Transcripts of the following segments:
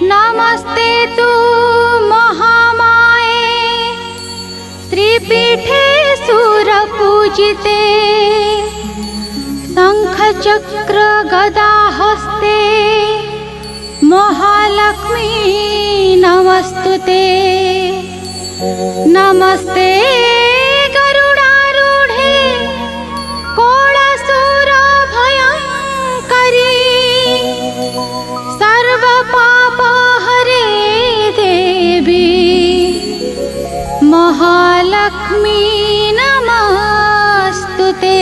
नमस्ते तु महामाये श्रीपीठे सुरपूजिते शंखचक्र गदा हस्ते महालक्ष्मी नमस्तुते। नमस्ते गरुडारूढे कोलासुर भयंकरी सर्वपापहरे देवी महालक्ष्मी नमस्तुते।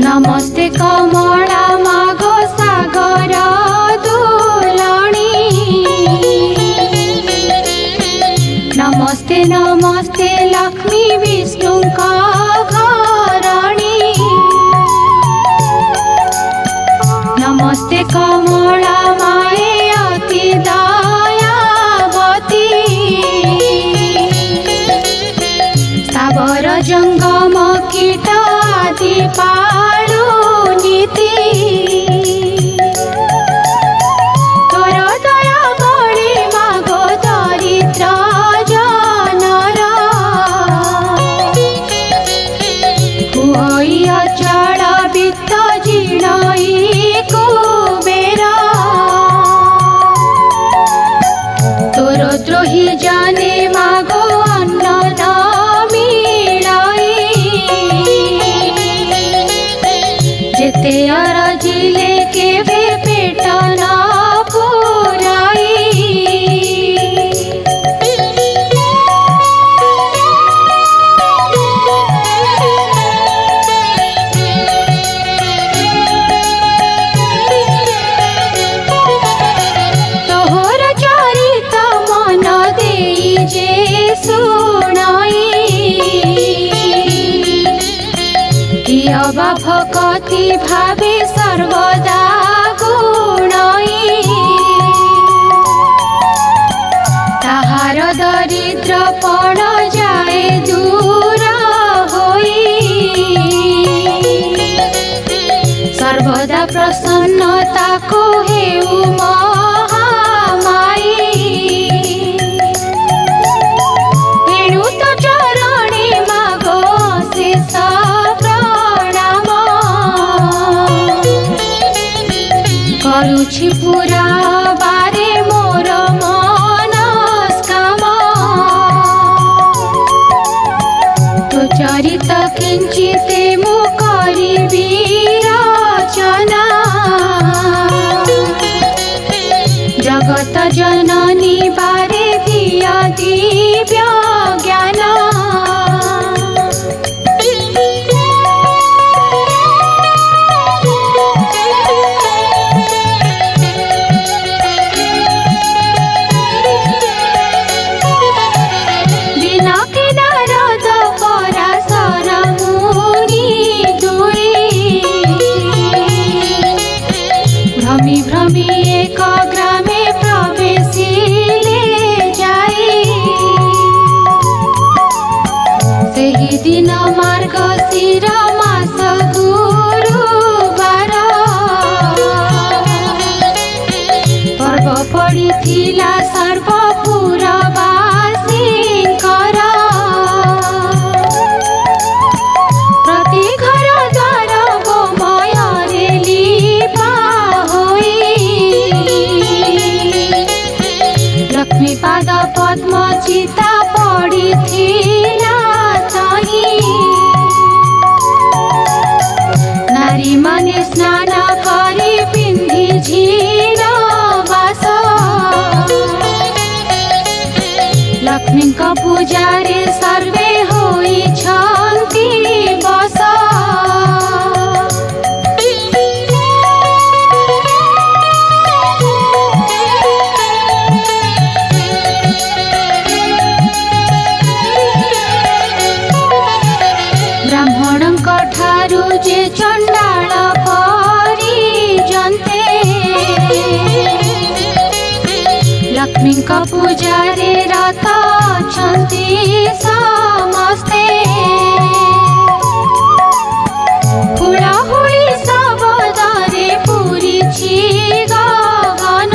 नमस्ते कमला मागो सागर दुलणी। नमस्ते नमस्ते लक्ष्मी विष्णु का घरणी। नमस्ते कमला माए अति दयावती सावर जंगम कीट आदि पालु नीति। तोर दया बड़ी मागो दरिद्र जनर हुई अचल वित्त जीर्णई कुबेर। तोर द्रोही जाने मागो अन्न न मिलाई जेते अरजिले केवे पेट न पुराई। तोहर चरित मन देई जे सुनाई किय बा भक्ति भावे सर्वदा गुणई। ताहार दरिद्रपण जाए दूर होई सर्वदा प्रसन्नता को हेउ महामाई। एणु तो चरणे मागो शेष प्रणाम करुछि पूरा बारे मोर मनस्काम। तो चरित किंचिते मु करिबी रचना जगत जननी बारे दिया दिव्य ज्ञान। बिना के नारद पराशर मुनि दुई भ्रमी भ्रमी एक ग्रामे प्रवेशिले जाई। सेही दिन मार्गशीर मास गुरुवार पर्व पड़िथिला सर्वपुरवासींकर। प्रति घर द्वार गोमୟରେ लीपा होई लक्ष्मी पाद पद्म चिता पड़िथिला चाही। नारी माने स्नान करी पिंधि झीर बास लक्ष्मी को पूजारे सर्वे होई छंती बस ब्राह्मण ठारू जे चंडाल परी जंते लक्ष्मी को पूजारे रत छंती समस्ते हुड़ाहुड़ी सबदरे पूरी गगन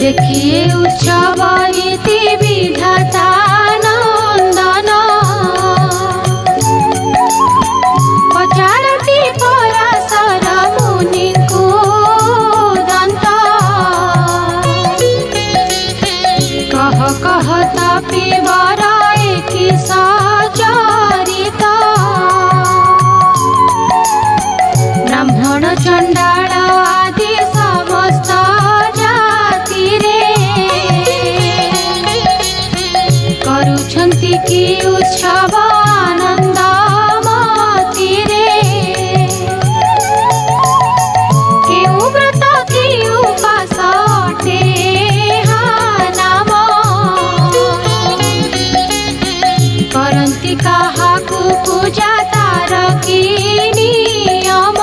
देखिए उत्सव रीति विधाता नंदन पचारती पराशर मुनि को दंत कह कह तपी बराए की सचरित ब्राह्मण चंडाल आदि समस्त जाति रे करुछंती की उत्सव आनंद मती रे केउ व्रत केउ उपास अटे नाम करंती काहाकु पूजा तार की नियम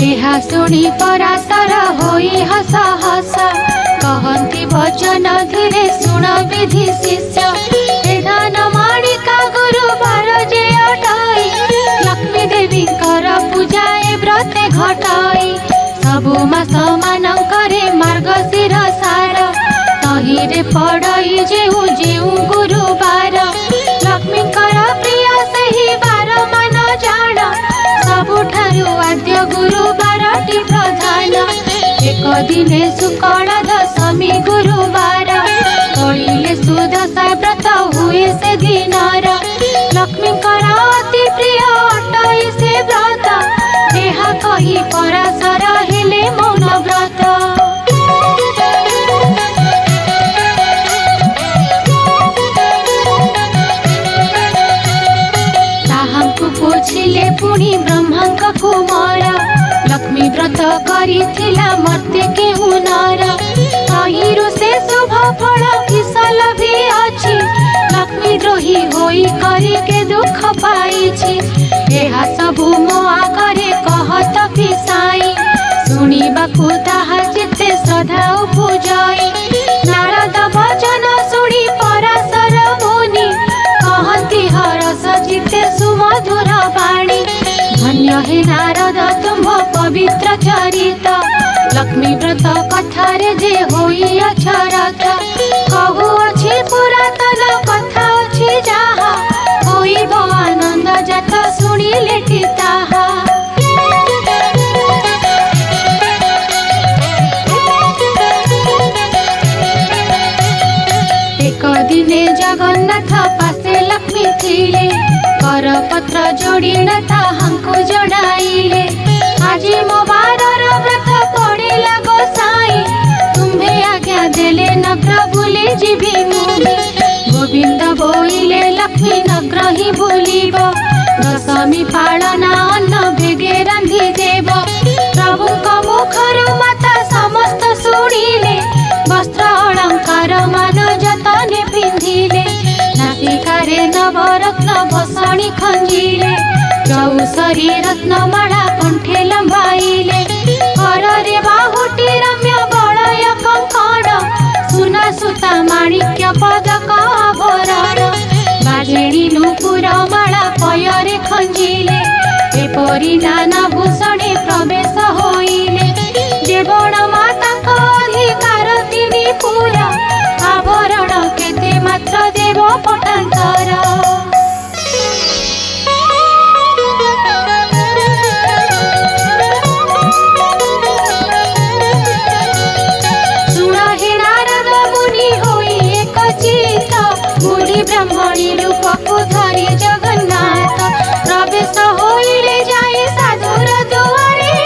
ଏହା ଶୁଣି ପରାଶର ହୋଇ ହସ ହସ କହନ୍ତି ବଚନ ଧୀରେ ଶୁଣ ବିଧି ଶିଷ୍ୟ ଏ ଧନ ମାଣିକା ଗୁରୁବାର ଯେ ଅଟଇ ଲକ୍ଷ୍ମୀ ଦେବୀଙ୍କର ପୂଜା ଏ ବ୍ରତେ ଘଟଇ ସବୁ ମାସ ମାନଙ୍କରେ ମାର୍ଗଶିର ସାର ତହିଁରେ ପଡ଼ଇ ଯେଉ ଯେଉ ଗୁରୁବାର ଲକ୍ଷ୍ମୀଙ୍କର ପ୍ରିୟ ସେହି ବାର ମାନ ଜାଣ ସବୁଠାରୁ ଆଦ୍ୟ ଗୁରୁବାରଟି ପ୍ରଧାନ ଏକ ଦିନେ ଶୁକ୍ଳ ଦଶମୀ ଗୁରୁବାର ପଡ଼ିଲେ ସୁଦଶା ବ୍ରତ ହୁଏ ସେ ଦିନର ଲକ୍ଷ୍ମୀଙ୍କର ଅତି ପ୍ରିୟ ଅଟଇ ସେ ବ୍ରତ ଏହା କହି ପରାଶର ହେଲେ ମୌନ ବ୍ରତ ତାହାଙ୍କୁ ବୁଝିଲେ ପୁଣି ବ୍ରହ୍ମାଙ୍କ କୁମାର ଲକ୍ଷ୍ମୀ ବ୍ରତ କରିଥିଲା ମତେ କେଉଁ ନର ତହିଁରୁ ସେ ଶୁଭ ଫଳ କିସଲ ବି ଅଛି ଲକ୍ଷ୍ମୀ ଦ୍ରୋହୀ ହୋଇ କରି କେ ଦୁଃଖ ପାଇଛି ଏହା ସବୁ ମୋ ଆଗରେ କହତ ପିସାଇ ଶୁଣିବାକୁ ତାହା ଯେତେ ଶ୍ରଦ୍ଧା ଉପଜଇ ନାରଦ ବଚନ ଶୁଣି ପରାଶର ମୁନି କହନ୍ତି ହରସ ଚିତ୍ତେ ସୁମଧୁର ବାଣୀ ଧନ୍ୟ ହେ ନାରଦ ତୁମ୍ଭ ପବିତ୍ର ଚରିତ ଲକ୍ଷ୍ମୀ ବ୍ରତ କଥାରେ ଯେ ହୋଇ ଅଛରତ କହୁଅଛି ପୁରାତନ କଥା ଅଛି ଯାହା ହୋଇବ ଆନନ୍ଦ ଜାତ ଶୁଣିଲେ ଟି ତାହା ଏକ ଦିନେ ଜଗନ୍ନାଥ ପାଶେ ଲକ୍ଷ୍ମୀ ଥିଲେ କରପତ୍ର ଯୋଡ଼ିଣା ତାହାଙ୍କୁ ଜଣାଇଲେ ଆଜି ମୋ ବାରର ବ୍ରତ ପଡ଼ିଲା ଗୋସାଇଁ ତୁମ୍ଭେ ଆଜ୍ଞା ଦେଲେ ନଗ୍ର ବୁଲି ଯିବି ମୁଁ ଗୋବିନ୍ଦ ବୋଇଲେ ଲକ୍ଷ୍ମୀ ନଗ୍ର ହିଁ ବୁଲିବ ଦଶମୀ ପାଳନା ଅନ୍ନ ଭେଗେ ରାନ୍ଧି ଦେବ ପ୍ରଭୁଙ୍କ ମୁଖରୁ ମାତା ସମସ୍ତ ଶୁଣିଲେ ବସ୍ତ୍ର ଅଳଙ୍କାର ମାନ ଯତନେ ପିନ୍ଧିଲେ ନାସିକାରେ ନବରତ୍ନ ଭଷଣୀ ଖଞ୍ଜିଲେ ଚଉସରୀ ରତ୍ନମାଳା କଣ୍ଠେ ଲମ୍ବାଇଲେ ହରରେ ବାହୁଟି ରମ୍ୟ ବଳୟ କଙ୍କଣ ସୁନା ସୁତା ମାଣିକ୍ୟ ପଦକ ଆଭରଣ ବାଜେଣୀ ନୂପୁର ମାଳା ପୟରେ ଖଞ୍ଜିଲେ ଏପରି ନାନା ଭୂଷଣେ ପ୍ରବେଶ ହୋଇଲେ ଦେବଣ ମାତାଙ୍କ ଅଧିକାର ତିନି ପୁର ଆଭରଣ କେତେ ମାତ୍ର ଦେବ ପଟାନ୍ତର ଶୁଣ ହେ ନାରଦ ମୁନି ହୋଇ ଏକ ଚିତ ମୁନି ब्राह्मणी रूप को धरी जगन्नाथ प्रवेश होइले जाई साधुर दुआरे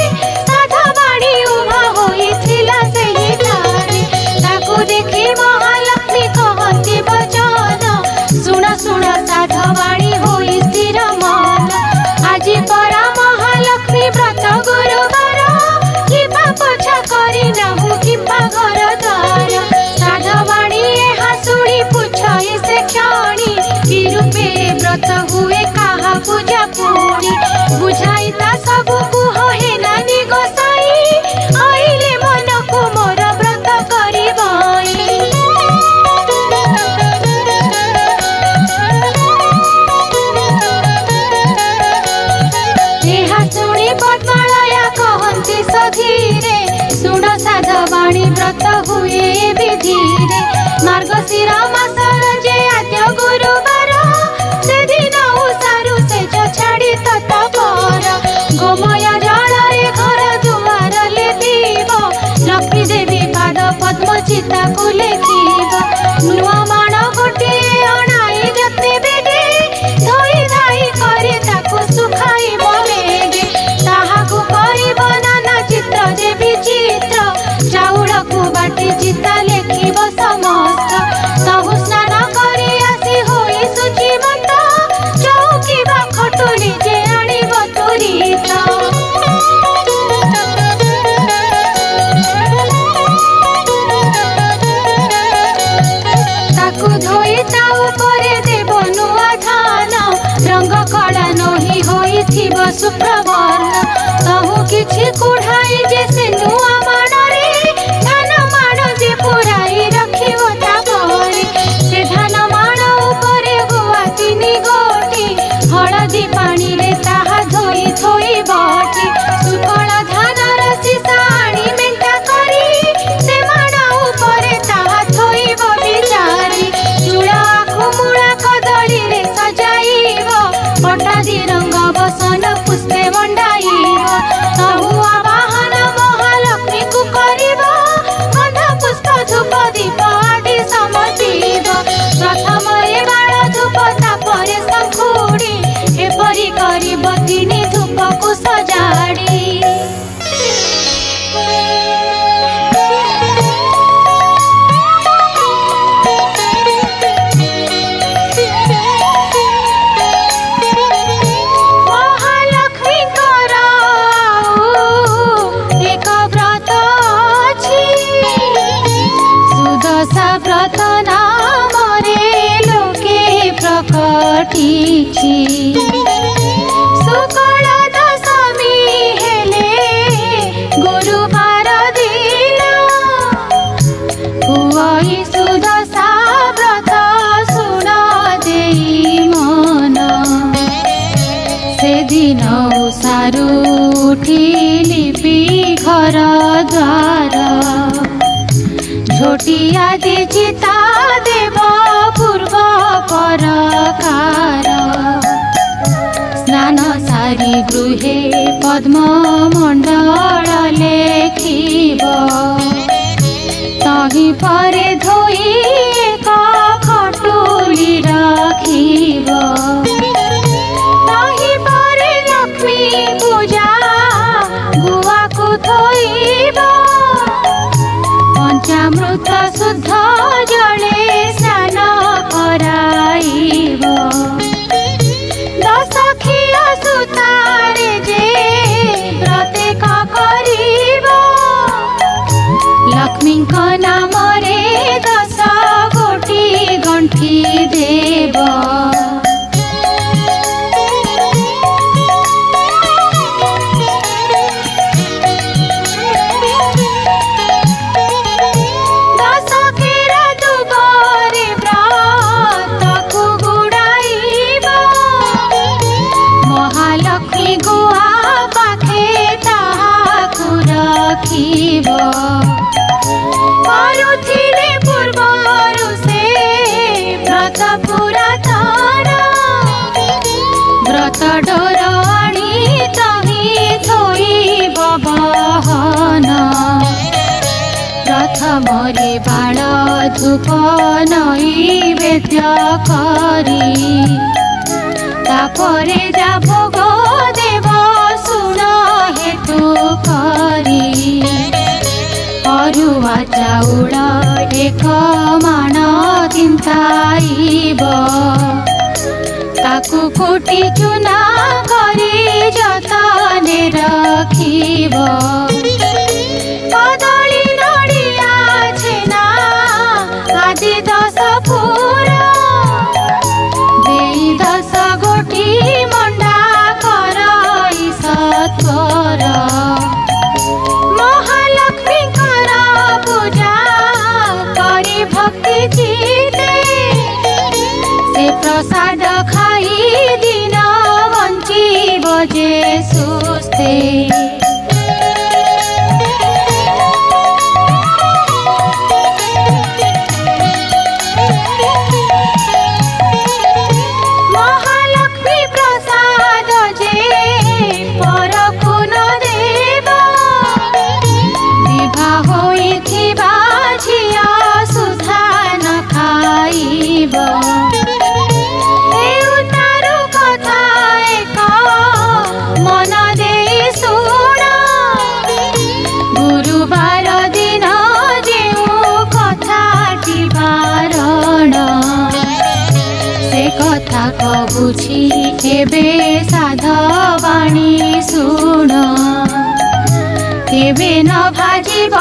साधवाणी उभा होइथिला सेही द्वारे ताकू देखि महालक्ष्मी कहती वचन सुण सुण साधवाणी होई स्थिर मन आज परा महालक्ष्मी व्रत गुरुवार किबा पोछा करी नाहु किबा घर द्वार साधवाणी ଏହା ଶୁଣି ପୁଛଇ ସେ କ୍ଷଣି କି ରୂପେ ବ୍ରତ ହୁଏ କାହା ପୂଜା ପୁଣି ବୁଝାଇ ତା ସବୁକୁ ହେ ନାନୀ ଗୋସାଇ ଆଇଲେ ମନକୁ ମୋର ବ୍ରତ କରିବଇ ଏହା ଶୁଣି ପଦ୍ମାଳୟା କହନ୍ତି ସଧୀରେ ଶୁଣ ସାଧବାଣୀ ବ୍ରତ ହୁଏ ବିଧିରେ मार्गशीर मासर जे आद्य गुरुवार से दिन उसारु से छाड़ी तत्पर गोमय जल रे घर दुआर लेखिब लक्ष्मी देवी पाद पद्म चिता को लेखिब नुआ माण गोटे अणाई जते बेगे धोई धाई करे ताकू सुखाइब बेगे ताहाकू करिब नाना चित्र जे विचित्र चाउल को बाटी चिता लेखिब समस्त सहु स्नान करी आसी होई शुचिमत चौकी बा खटुली जे आनिब तुरीत ताकू धोई ता उपरे देव नुआ धान रंग कड़ा नही होइथिब शुभ्रवर्ण कहू किछि कुढ़ाई जे से नुआ माणरे धान माण जे पुराई रखिब ता बरे से धान माण उपरे गुआ तिनि गोटी हळदी पानी रे ताहा धोई थोई बटी सुकळ धानर सीसा आनी मेंटा करी से माण उपरे ताहा थोईब बिचारी चूड़ा खुमुड़ा कदली रे सजाइब पटादी रंग बसन पुष्पे मंडाइब तहुआ वाहन महालक्ष्मी को करिब गंध पुष्प धूप दीप आदि समर्पिब प्रथम रे बाण धूप तापरे शंखुड़ी एपरि करिब तिनि धूप को सजाड़ी महालक्ष्मी एक व्रत अछि सुदशा व्रत नाम रे लोके प्रकटिछि शुक्ल दशमी हेले गुरुवार दिन हुई सुदशा व्रत सुण देई मन से दिन उसारु उठिली घर द्वार झोटिया चिता देव पूर्व परकार स्नान सारी गृहे पद्म मंडल लेखिब तही परे धोई एक खटुली रखिब तही परे लक्ष्मी पूजा गुआ को थोइब पंचामृत शुद्ध जले स्नान कराइब दशखिय सुतारे जे प्रत्येक करिब लक्ष्मी नाम रे 10 गोटी गंठी देव କରୁଥିଲେ ପୂର୍ବରୁ ସେ ବ୍ରତ ପୁରାତନ ବ୍ରତ ଡୋର ଆଣି ତହି ଥୋଇବ ବହନ ପ୍ରଥମରେ ବାଳ धूप नैवेद्य करी तापरे जा भोग देव सुण हेतु करी अरुआ चाउल एक माण तिंताइब ताकू कुटी चुना करी जतने रखिब कदली नड़िया छेना आदि 10 पूरा देई 10 गोटी मंडा करई सत्वर महालक्ष्मी कर पूजा करी भक्ति चिते से प्रसाद खाई दिन बंचीब जे सुस्ते महालक्ष्मी प्रसाद जे परकु न देव विवाह होइथिबा झिया सुधा न खाइब मन दे सुण गुरुवार दिन जेउ कथाटी बारण से कथा कहुछि एबे साधवाणी सुण केबे न भाजिब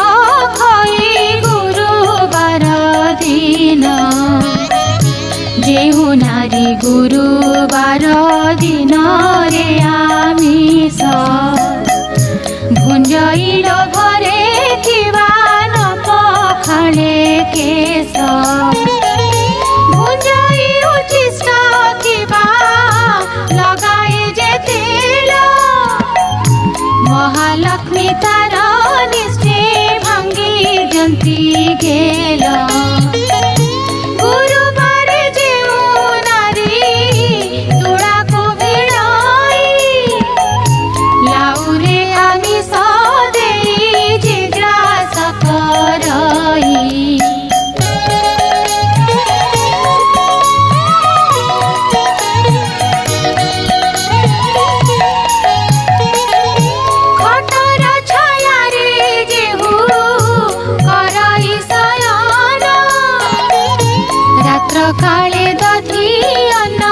खई गुरुवार दिन जेहु नारी गुरुवार दिन रे आमिष भुंजइल घरे थिबा न पखाळे केश भुंजइ उचिष्ट थिबा लगाए जे तेल महालक्ष्मी तार निश्चे भांगी जंती गेल गुरुवार जेउ नारी तुळाको भिड़ाई लाउरे आमिष देई जिज्ञास करई खटर छाया रे जेहु करई शयन रात्र काले दधी अन्न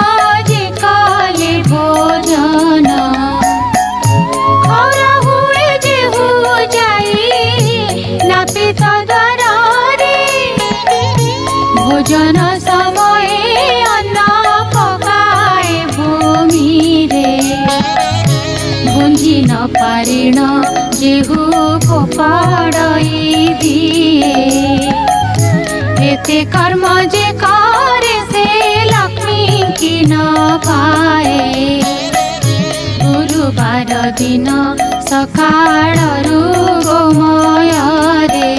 जे कले भोजन खर हुए जेहु जाई नापित द्वारे भोजन समय अन्न पकाए भूमि रे गुंजी न पारिण जेहु फोपाड़ई दिए एते कर्म जे करे से लक्ष्मी की न पाए गुरुवार दिन सकाळरू गोमय रे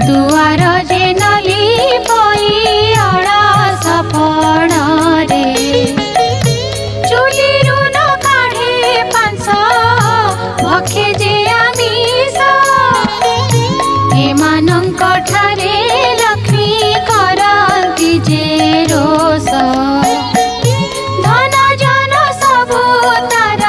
दुआर जे नली पई अळस फण रे चुलीरू न काढे पांस भखे जे आमिष एमानंक ठारे लक्ष्मी करंती जे रोष धन जन सबु तार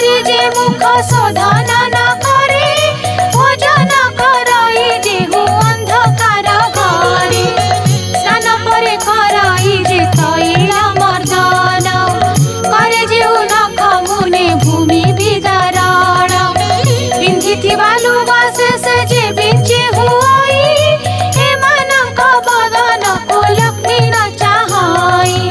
हरि जे मुख शोधन न करे भोजन कराई देहु अंधकार घरे स्नान परे कराई जे तैल मर्दन करे जेउ नख मुने भूमि विदारण पिंधिथिबा लुगा शेष जे बिचे हुई एमानक बदन को लक्ष्मी न चाहई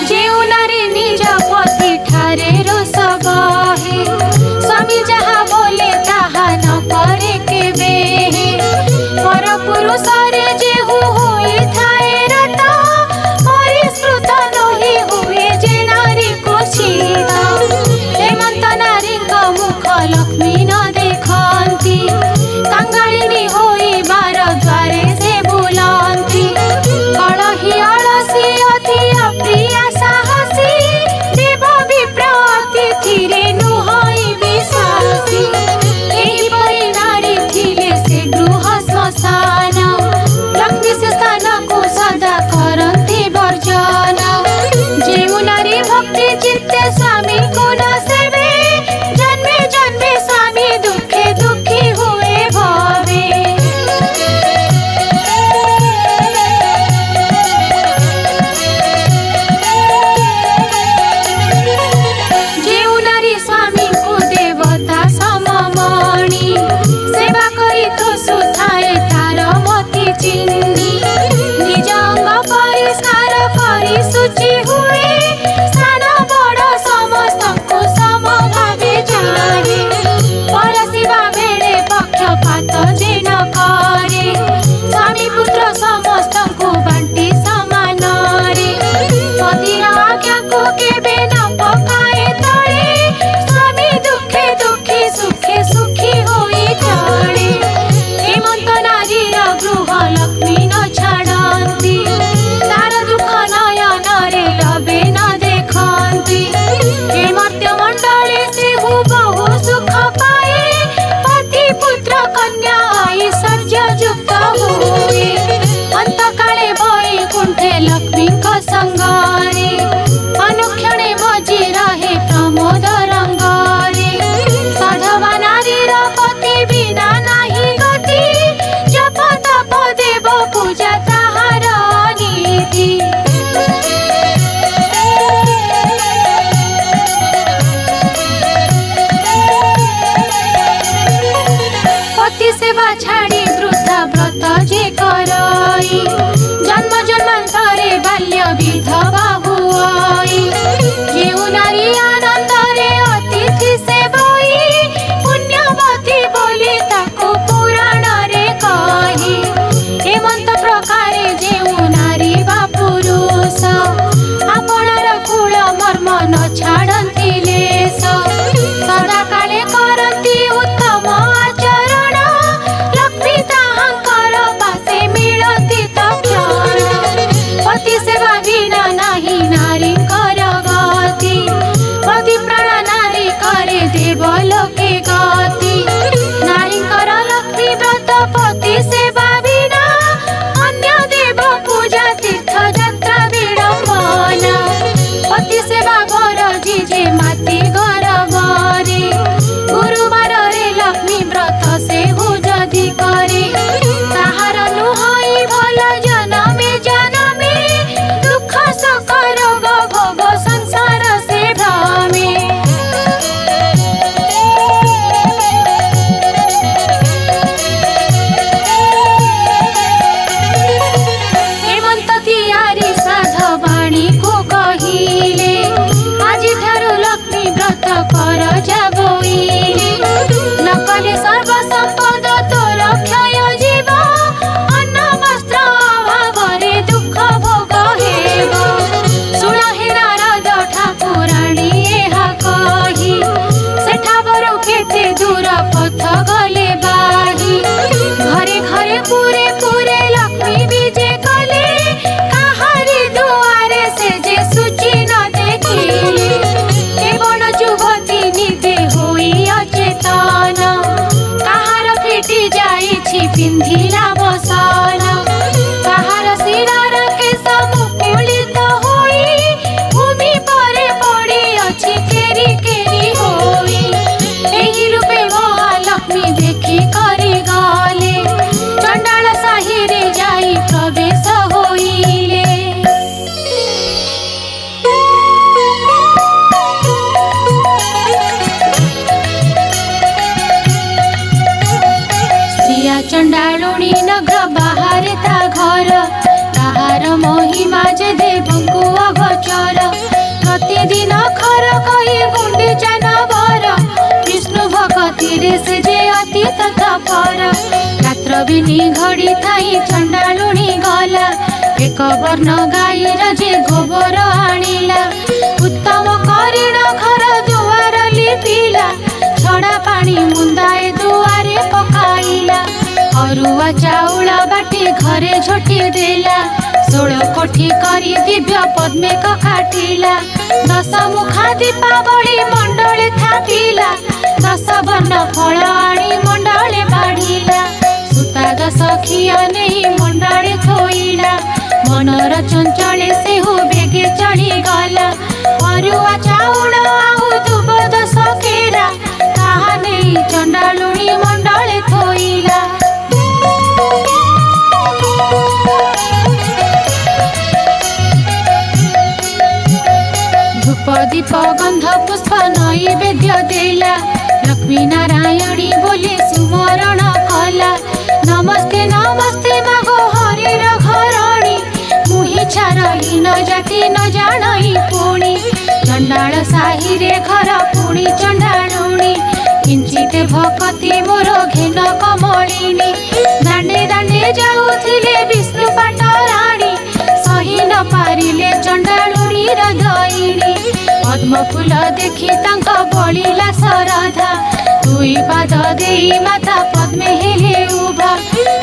जेउ नारी निज पति ठारे रोष बहे स्वामी जहाँ बोले ताहा न करे केबे पर पुरुष रे जेहु होई थाए रता परिस्कृत नही हुए जे नारी कुचित हेमंत नारी मुख लक्ष्मी न देखती कांगालिनी होई बार द्वारे से बुलंती कलही अलसी अति अप्रिया साहसी देव विप्र अतिथिरे नुहई विश्वासी एहिपरि नारी थिले से गृह श्मशान लक्ष्मी से स्थान को सदा करन्ति वर्जन जेउ नारी भक्ति चित्ते स्वामी को न सेवे जन्मे जन्मे स्वामी दुखे दुखी हुए भवे जेउ नारी स्वामी को देवता सममणि सेवा करी तो सुथाए तार मति चिन्नी निज अंग परिष्कार करी शुचि हुए स्नान बड़ समस्त को सम भावे जाने परसिबा बेले पक्षपात जे न करे स्वामी पुत्र समस्त को बांटी समान रे पतिर आज्ञा को केबे न पकाए तळे स्वामी दुखे दुखी सुखे सुखी होई चले हेमंत नारीर गृह लक्ष्मी न छाड़ती तार दुख नयन रे लबे न देखती हे मर्त्य मंडले से बहु सुख पाए पति पुत्र कन्या ऐश्वर्य युक्त हुए अंत काले वैकुंठे लक्ष्मी संगारे अनुक्षणे मजी रहे प्रमोद रंगारे साधवा नारीर पति बिना नाही गति जप तप देव पूजा ताहार नीति पति सेवा छाड़ी वृद्धा व्रत जे करई जन्म जन्मांतरे बाल्य विधवा रे से जे अति तत्पर रात्र बिनी घड़ी थाई चंडालुणी गला एक वर्ण गाईर जे गोबर आनिला उत्तम करिण घर दुआर लिपिला छड़ा पानी मुंदाए दुआरे पकाइला अरुआ चाउल बाटी घरे झोटी देला 16 कोठी करी दिव्य पद्मे काटिला 10 मुखा दीपावली मंडले थापिला 10 वर्ण फल आनी मंडले बाढ़िला सुता 10 खिया नहीं मंडले थोइला मनर चंचले से हो बेगे चढ़ी गला अरुआ चाउल आउ दुब 10 केरा ताहा नहीं चंडालुणी मंडले थोइला धूप दीप गंध पुष्प नैवेद्य देला लक्ष्मी नारायणी बोली सुमरण कला नमस्ते नमस्ते मागो हरिर घरणी मुहि छारहीन जाति न जाणई पुणी चंडाल साही रे घर पुणी चंडालुणी किंचित भक्ति मोर घेन कमलिनी दांडे दांडे जाउथिले विष्णु पाटराणी सही न पारिले चंडालुणी हृदयिनी पद्म फूल देखि तांक बलिला सरधा दुई पाद देई माता पद्मे हेले उभा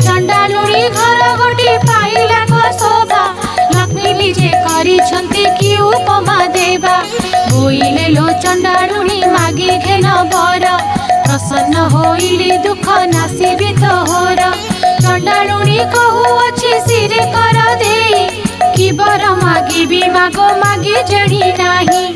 चंडालुणी घर गोटी पाइला शोभा लक्ष्मी निजे करिछन्ति कि उपमा देवा बोइले लो चंडालुणी मागी घेन बर प्रसन्न होइले दुख नासिबे तोहर चंडालुणी कहू अछि सिरे कर देई कि बर मागिबी मागो मागी जड़ी नाही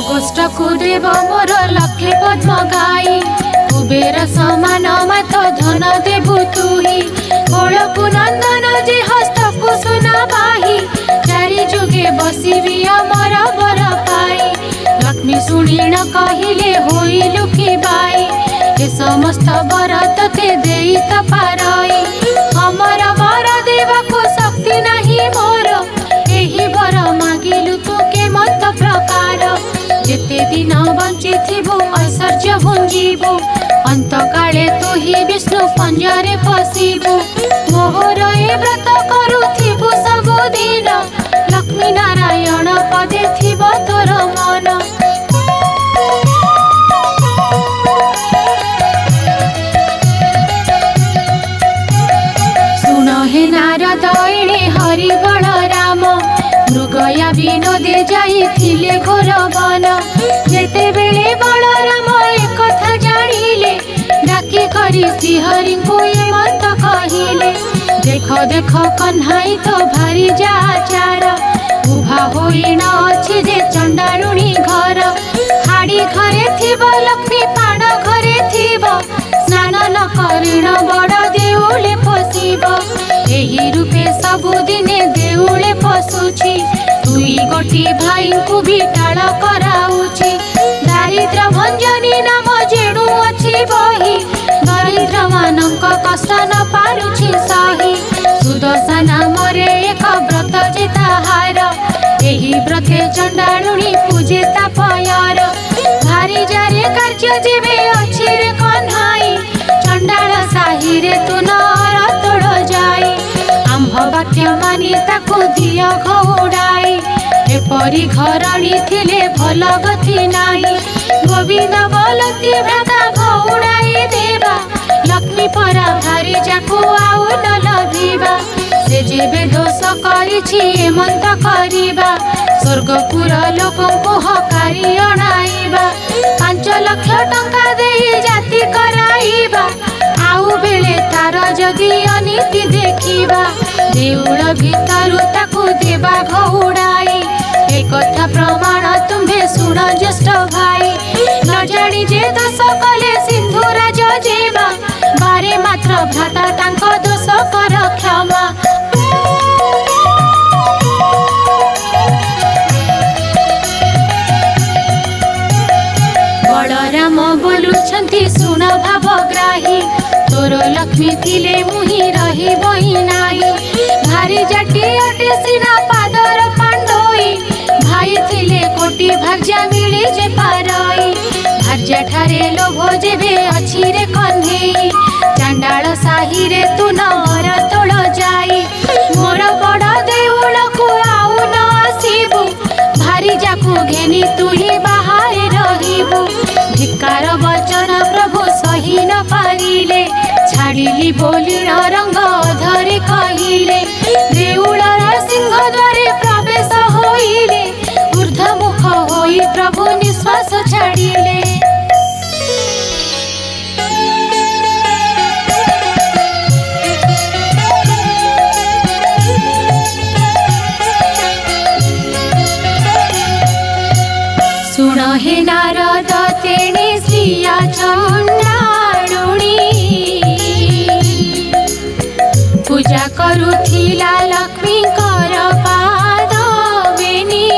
गोष्ठ को देव मोर लक्षे पद्म गाई कुबेर समान मात धन देबु तुही गोलकु नंदन जे हस्त को सुना बाही चारि जुगे बसिबी अमर बर पाई लक्ष्मी सुनिण कहिले होइलु कि बाई ए समस्त बर तते देई त पारई अमर बर देवको शक्ति नाही मोर एही बर मागिलु तू के मत प्रकार जेते दिन बंची थिबु ऐश्वर्य भुंजीबु अंत काले तू ही विष्णु पंजरे पसिबु मोहर ए व्रत करुथिबु सब दिन लक्ष्मी नारायण पदे थिब तोर मन सुन हे नारद एणे हरि बलराम मृगया विनोदे जाइथिले घोर वन जेते बेले बलराम एक कथा जानिले डाकी करी श्रीहरि को ये मत कहिले देख देख कन्हाई तो भारी जाचार उभा होइण अछि जे चंडालुणी घर हाड़ी घरे थिब लक्ष्मी पाण घरे थिब स्नान न करिण बड़ देउले पसिब एही रूपे सबुदिने देउले पसुछि दुई गोटी भाई को भी टाळ कराउछि दारिद्र भंजनी नाम जेणु अछि बही दरिद्र मानक कष्ट न पारुछि सही सुदशा नाम रे एक व्रत जे ताहार एही व्रते चंडालुणी पूजे तापयर भारी जारे कार्य जेबे अछि रे कन्हाई चंडाल साही रे तू नर तोड़ जाई आंभ वाक्य मानी ताकू दिय घौड़ाई एपरी घरणी थिले भल गति नाही गोविंद बोलती भ्राता घौड़ाई देवा लक्ष्मी परा भारी जाकू आउ न लभिबा से जेबे दोष करिछि एमंत करिबा स्वर्गपुर लोकंकु हकारी अणाइबा 5 लाख टंका देई जाति कराइबा आउ बेले तार जदि अनीति देखिबा देउळ भितरु ताकू देबा घौड़ाई ए कथा प्रमाण तुम्हे सुन ज्येष्ठ भाई न जानी जे दोष कले सिंधु राज जेबा बारे मात्र भ्राता तांक दोष कर क्षमा बलराम बोलुछन्ति सुन भावग्राही तोर लक्ष्मी थिले मुहि रही बही नाही बारी जाटी अटे सिना पादर पांडोई भाई थिले कोटी भाग्या मिले जे पारई भाग्या ठारे लोभ जेबे अछि रे कन्हेई चांडाळ साही रे तू नर तोड़ जाई मोर बड़ देउल को आउ न आसीबू भारी जाकू घेनी तू ही बाहर रहिबू धिक्कार वचन प्रभु सही न पारिले छाड़िली बोलिण रंग धरे कहिले देउलर सिंह द्वारे प्रवेश होइले ऊर्ध्वमुख होई प्रभु निश्वास छाड़िले सुन हे नारद तेणे श्रिया चंडालुणी पूजा करुथिला लक्ष्मी कर पाद बेनी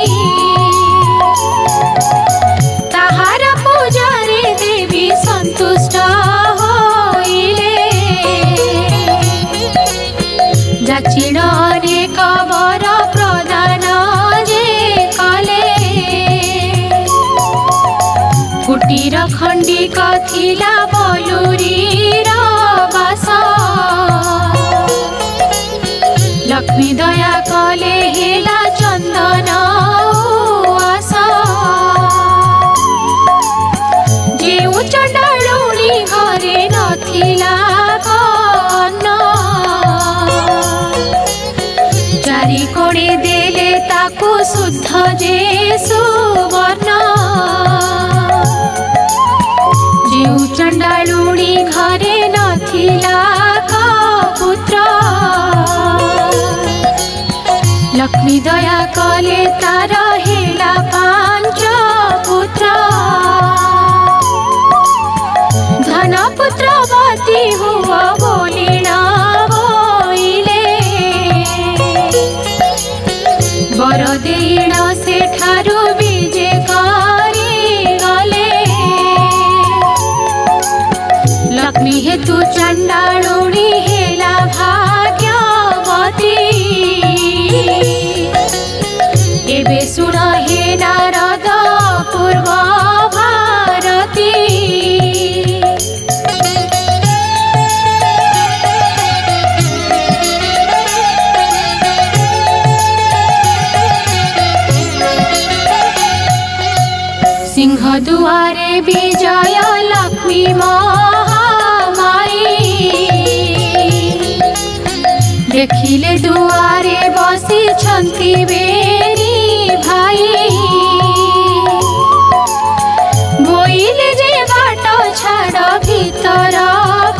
ताहार पूजा रे देवी संतुष्ट होइले जाचिण अनेक वर प्रदान जे कले कुटीर खंडिक थिला बलुरीर बास लक्ष्मी दया कले हेला चंदन आस जेउ चंडालुणी घरे नथिला कन्न चारि कोणे देले ताकू शुद्ध जे सुवर्ण जेउ चंडालुणी घरे नथिला पुत्र लक्ष्मी दया कले तार हेला पांच पुत्र धन पुत्रवती हुआ बोलिणा बोइले वर देण सेठारु विजे करी गले लक्ष्मी हेतु चंडालुणी हेला भाग्यवती एबे सुन हे नारद पूर्व भारती सिंह दुआरे विजय लक्ष्मी महामाई देखिले दुआरे बसी छंती बेरी भाई बोइले जे बाट छाड़ भीतर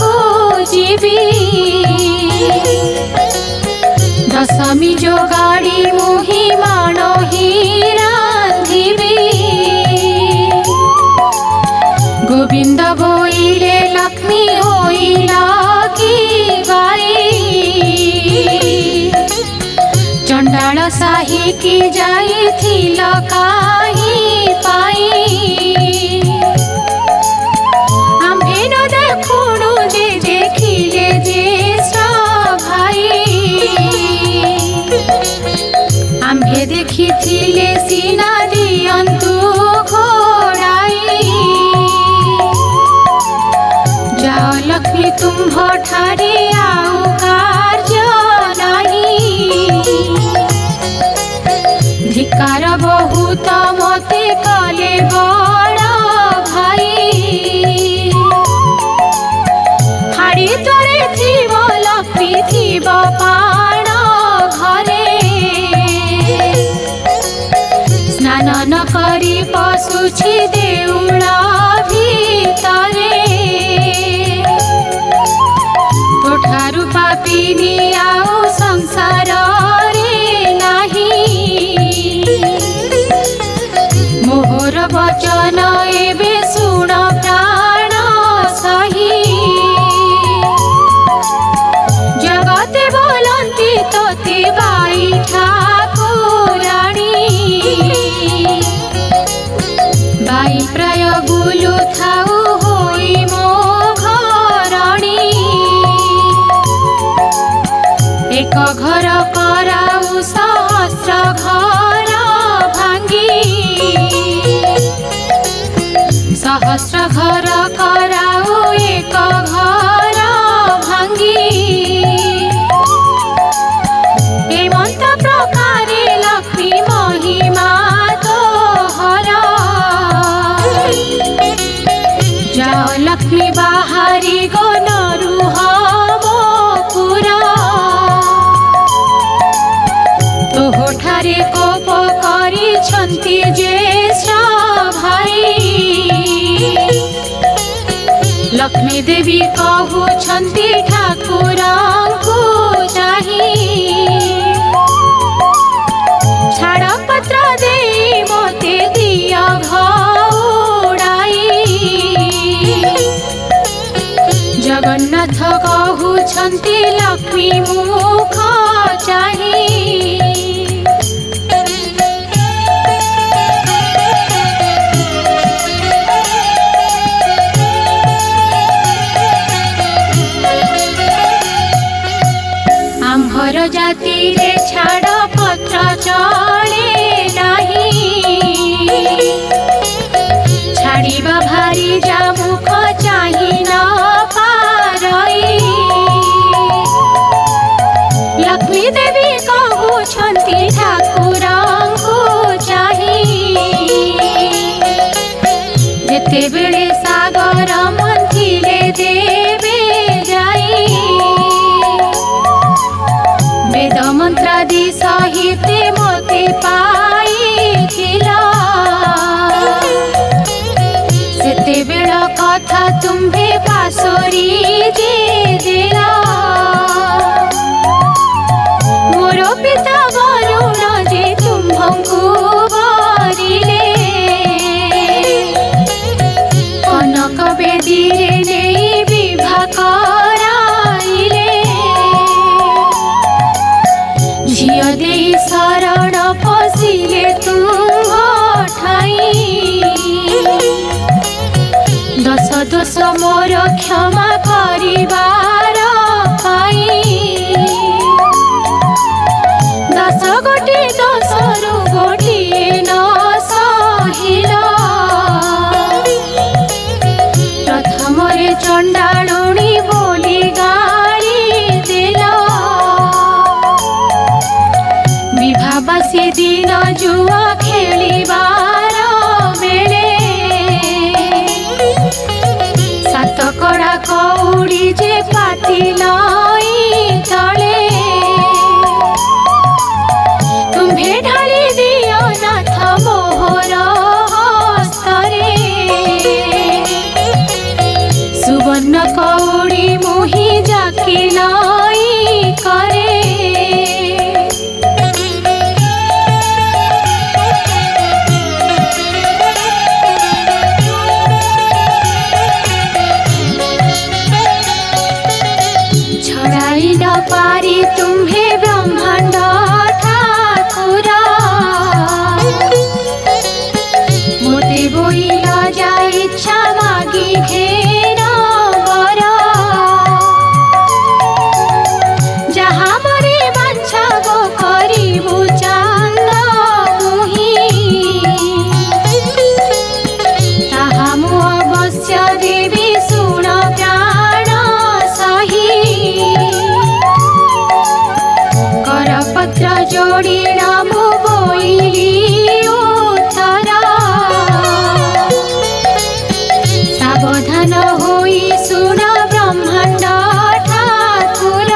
को जीवी दशमी जो गाड़ी मुही मानो ही रांधिबी गोविंद बोइले लक्ष्मी होइला की गाई चंडाल साही की जाई थिल काही पाई आम्भे न देखुणु जे देखिले ज्येष्ठ भाई आम्भे देखिथिले सीना दियंतु घोड़ाई जाओ लक्ष्मी तुम्भ ठारे आउ कार्य नाही धिकार बहुत मते कले बड़ भाई हाड़ी तोरे थीब लक्ष्मी थीब पाण घरे स्नान न करी पशुछि देउल भितरे तोठारु पापिनी आउ संसार रे नाही मोहर वचन एबे सुण प्राण सही जगते बोलंती तोते बाई ठाकुराणी बाई प्राय बुलु थाउ होई मो घरणी एक एक घर कराऊ सहस्र घर भांगी सहस्र घर कराऊ एक घर भांगी एमंत प्रकारे लक्ष्मी महिमा तोहर जाओ लक्ष्मी बाहरी गो नरुह मोपुरा तोहठारे कोप करिछन्ति ज्येष्ठ भाई लक्ष्मी देवी कहउछन्ति ठाकुरଙ୍କୁ चाही छाड़पत्र दे मते दिय घउड़ाई जगन्नाथ कहउछन्ति लक्ष्मी मुख चाही आम्भर जाति रे छाड़ पत्र चले नाही छाड़िबा भारी जा मुख चाही न पारई लक्ष्मी देवी कहउछन्ति ठाकुरଙ୍କୁ चाही जेतेबेले सागर मंथिले देवे जाई वेद मंत्रादि सहित मते पाइथिला सेतेबेल कथा तुम्हे पासोरी देला मोर पिता वरुण जे तुम्हंकु बरिले कनक बेदी रे नेई विवाह कराइले झियो देई शरण पशिले तुम ठाई दस दोष मोर क्षमा करिबार पाई दस गोटी दोषरु गोटिए न सहिल प्रथमरे चंडालुणी बोली गाली देला विवाहबासी दिन जुआ खेलिबार बेले सात कड़ा कौड़ी जे पाती नई तले तुम्हे ढाली दियो नाथ मोहर हस्तरे सुवर्ण कौड़ी मुही जाकी नई करे छड़ाई न पारी तुम्हे ब्रह्मांड ठाकुरा मोते बोइल जा इच्छा मागी घेर बर जहाँ मरे बांछा गो करिबु चांद मुही ताहा मु अवश्य देवी सुण प्राण सही करपत्र जोड़ी नामु बोइली उत्तर सावधान होई सुन ब्रह्मांड ठाकुर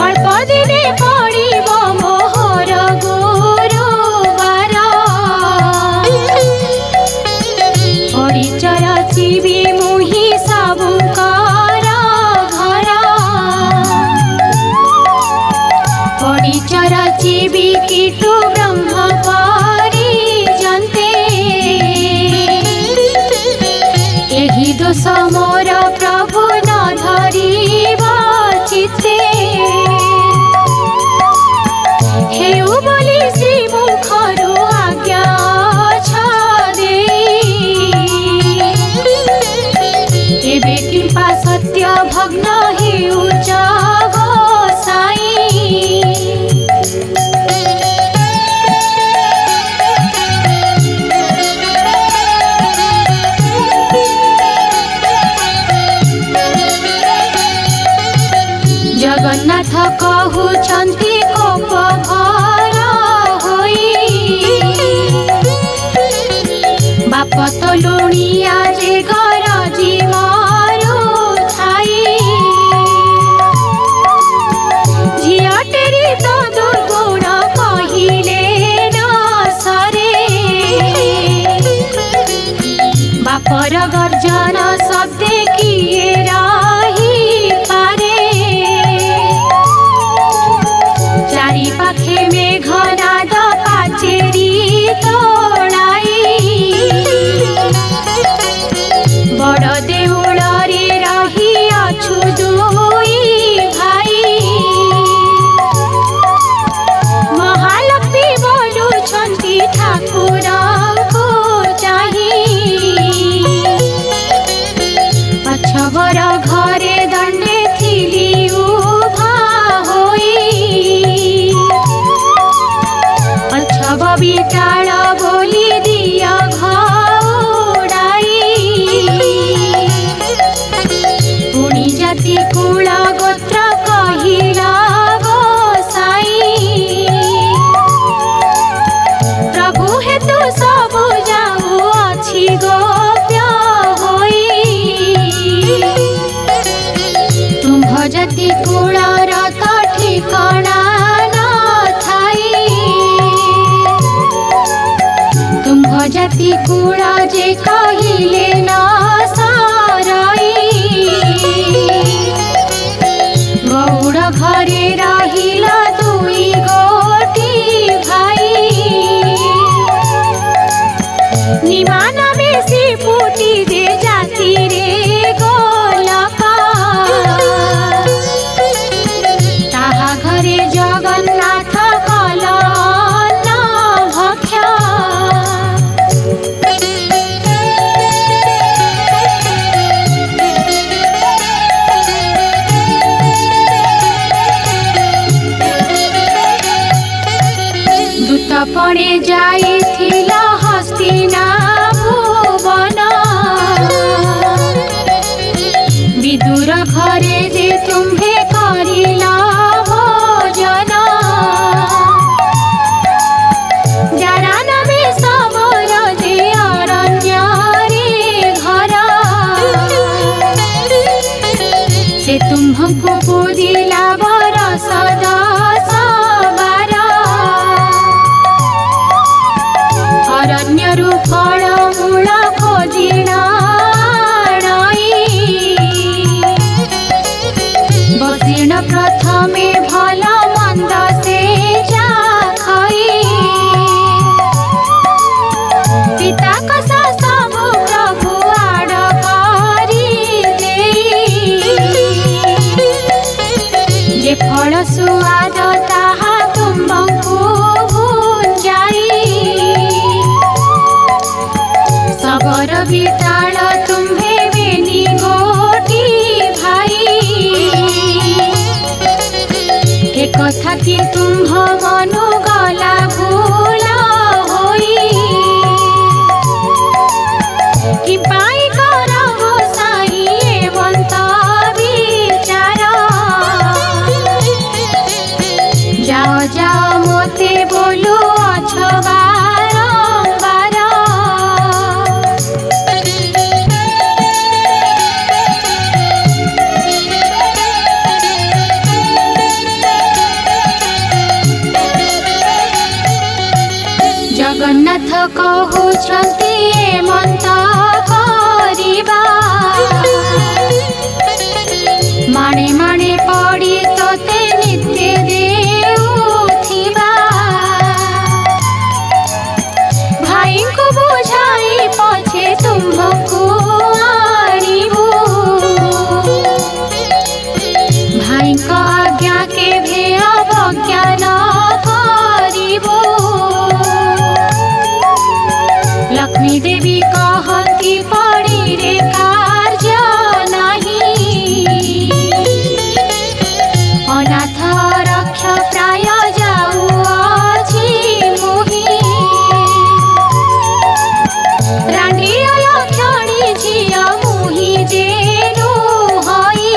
अल्प दिने पड़िब मोहर गुरुवार परिचर जीवी मुही सबुकर घर परिचर जीवी कीटु ब्रह्म परिजन्ते एही दोष मोर प्रभु न धरिब चित्ते हेउ बोली श्री मुखरु आज्ञा एबे कृपा सत्य भग्न हेउ कहउछन्ति कोप भर होई बाप तो लुणिया जे गरजी मरु छाई झियटेरी तो दुर्गुण कहिले न सरे बापर गर्जन शब्दे किए रही पारे चारि पाखे मेघनाद पाचेरी तोड़ाई बड़ देउल रे रही अछु दुई भाई महालक्ष्मी बोलुछन्ति ठाकुर को चाही पछबर घरे दंडे थिली उभा होई पछब बिटाल बोली दिया घउड़ाई पुणी जाति कुल गोत्र कहिला गोसाई प्रभु हेतु सबु जाऊ अछि गोप्य होई तुम्भ जाति कुलर तो ठिकाना न थाई तुम्भ जाति कुल जे कहिले न सरई गौड़ घरे रहिला दुई गोटी भाई निमान बेसी फुटी दे जाति रे गोलका ताहा घरे जगन्नाथ कल अन्न भक्ष्य दूतपणे जाइथिल हस्तिना भुवन विदुर घरे जे तुम्हे करिला भोजन जारान बेसबर जे अरण्य रे घर से तुम्हको पूजिला बरस 10 12 अरण्यरु फल मूल खोजिला बसिण प्रथमे भल मंद से चाखई पिता कसा सबु प्रभु आड़ करी जे फल सुआद ताहा तुम्भंकु भुंजाई सबर बिटाल तुम्हे बेनी गोटी भाई एक कथा कि तुम्भ मनु गला भूल होई कि पाई कर गोसाई एवंत विचार जाओ जाओ मोते बोलू अछ बारंबार जगन्नाथ कहउछन्ति एमंत करिबा माणे माणे पड़ी तोते नित्य देउथिबा भाई को बुझाई पछे तुम्भको आनिबु भाई का आज्ञा के भे अवज्ञा न करिबु लक्ष्मी देवी कहती पड़ी रे कार्य नहीं अनाथ रक्ष प्राय जाऊ अछि मोहि रानी लक्षणी झिया मोहि जेनु हई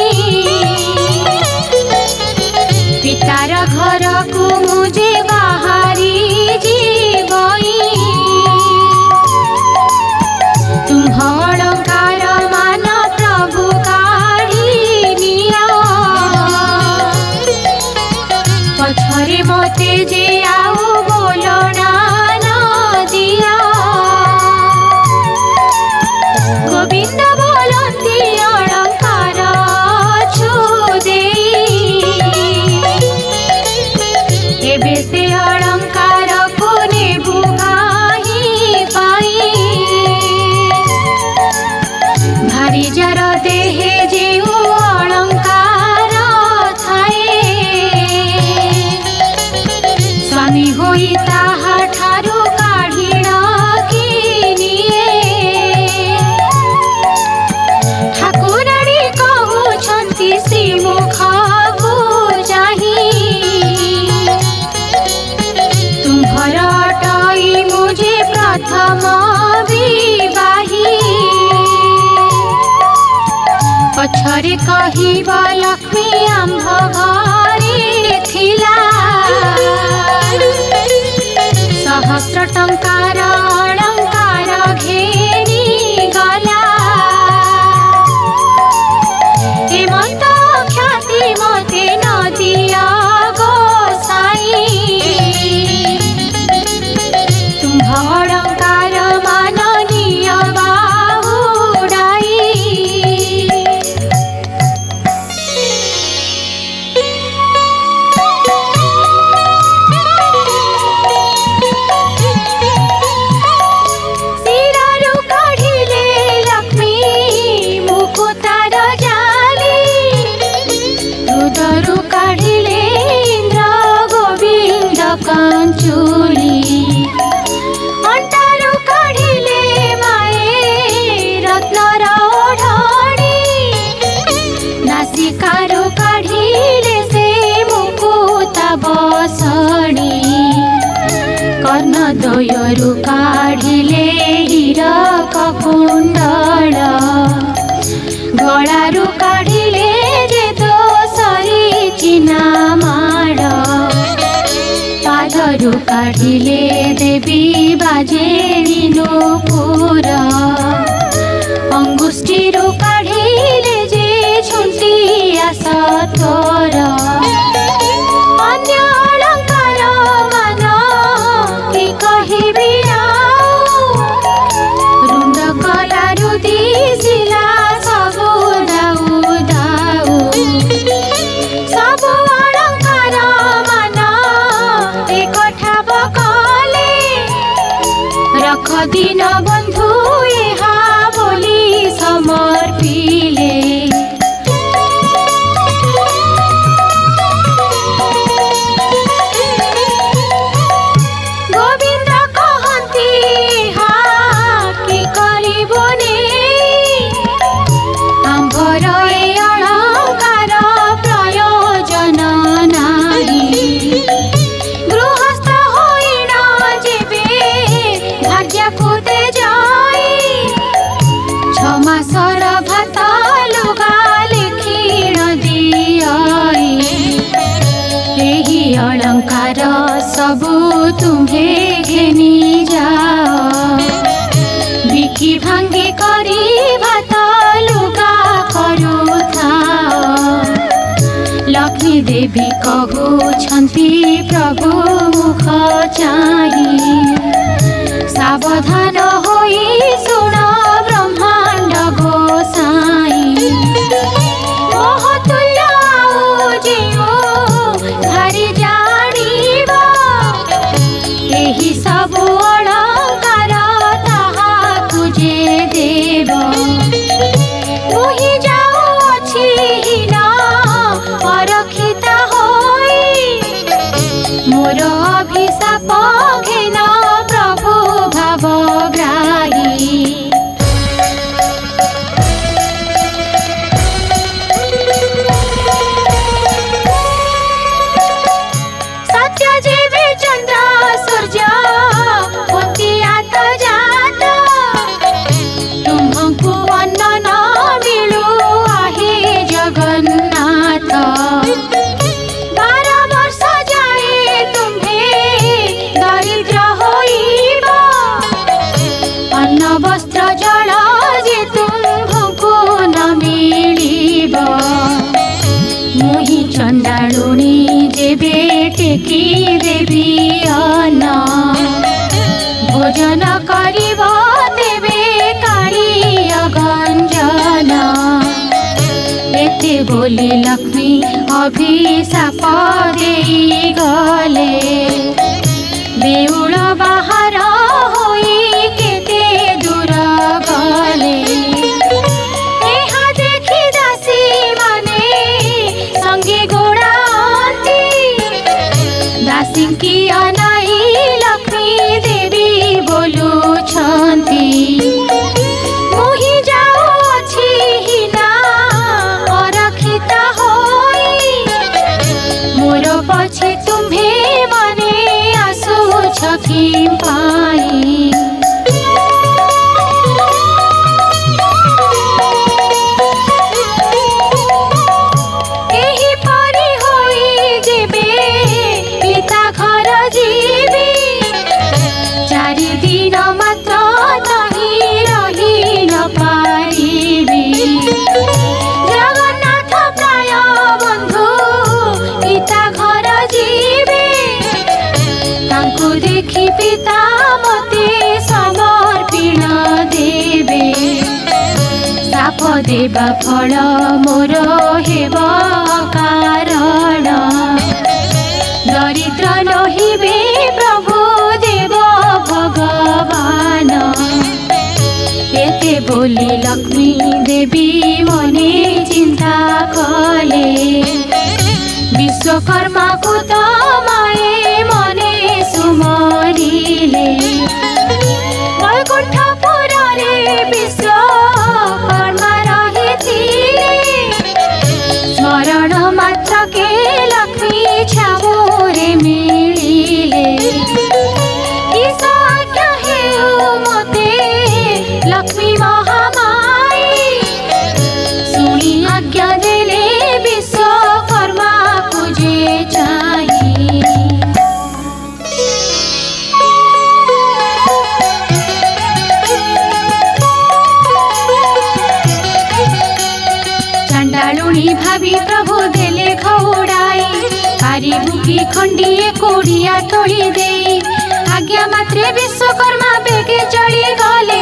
पछरे कहिब लक्ष्मी आम्भ घरे थिला सहस्र टंकार अलंकार घेनी गला हेमंत ख्याति मते नदिया गोसाई तुम्भ अलंकार माननीय बाहुडाई शिरारु काढिले लक्ष्मी मुकुतार जाली हृदयरु काढिले इंद्र गोविंद कांचुली अंटारु काढिले माए रत्नर ओढणी नासिकारु काढिले से मुकुता बसणी कर्णद्वयरु काढिले हीरक कुंडल गळारु काढिले जे दोसरी चिना माड पादरु काढिले देवी बाजेणी नूपुर अंगुष्ठीरु काढिले जे झुंटिया सतोर अन्य अलंकार मान कि कहिबि आउ रुंड कलारु दिसिला सबु दाउ दाउ सबु अलंकार मान एकठा बकले रख दिन बंधु एहा बोली समर्पिले गोविंद कहती हा कि करिबोने आम्भर ए अलंकार प्रयोजन नाही गृहस्थ होइन जेबे भाग्यको तेजाई छ मासर भात लुगा लेखिण दियाई एही अलंकार सबु तुम्हे घेनी जाओ बिकी भांगी करी भात लुगा करुथाओ लक्ष्मी देवी कहुछन्ति प्रभु मुख चाही सावधान होई सुन ब्रह्मांड गोसाई मोहतुल्य आउ जेउ भारी जानिब एही सबु अलंकार ताहाकु जे देव मुहि जाउअछि हीन अरक्षिता होई मोर अभिशाप घेन प्रभु भावग्राही सत्य जेबे चंद्र सूर्य पुंतियात जात तुम्हंकु अन्न न मिलु आहे जगन्नाथ 12 वर्ष जाए तुम्हे दरिद्र होइब अन्न वस्त्र जल जे तुम्हंकु न मिलिब मुहि चंडालुनी जेबे टेकी देवी अन्न भोजन करिब तेबे काढ़िय गंजन एते बोली लक्ष्मी अभिशाप देई गले देउल बाहर होई केते दूर गले एहा देखि दासी माने संगे गोड़ाती दासी की अनाई लक्ष्मी देवी बोलुछन्ति मुहि जाउअछि हीना अरक्षिता होई मोर पछे तुम्हे मने आसुछ कि देवा फल मोर हेब कारण दरिद्र नहिबे प्रभु देव भगवान एते बोली लक्ष्मी देवी मने चिंता कले विश्वकर्मा को तो माए मने सुमरिले वैकुंठपुर रे विश्वकर्मा रहिथिले स्मरण मात्र के लक्ष्मी छामोरे मिलिले किस आज्ञा हेउ मते लक्ष्मी महामाई सुनी आज्ञा देले विश्वकर्मा पूजे चाही चंडालुणी भाभी प्रभु देले खौड़ाई पारी बुकी खंडिए कोड़िया तोड़ी दे आज्ञा मात्रे विश्वकर्मा बेगे चढ़ी गले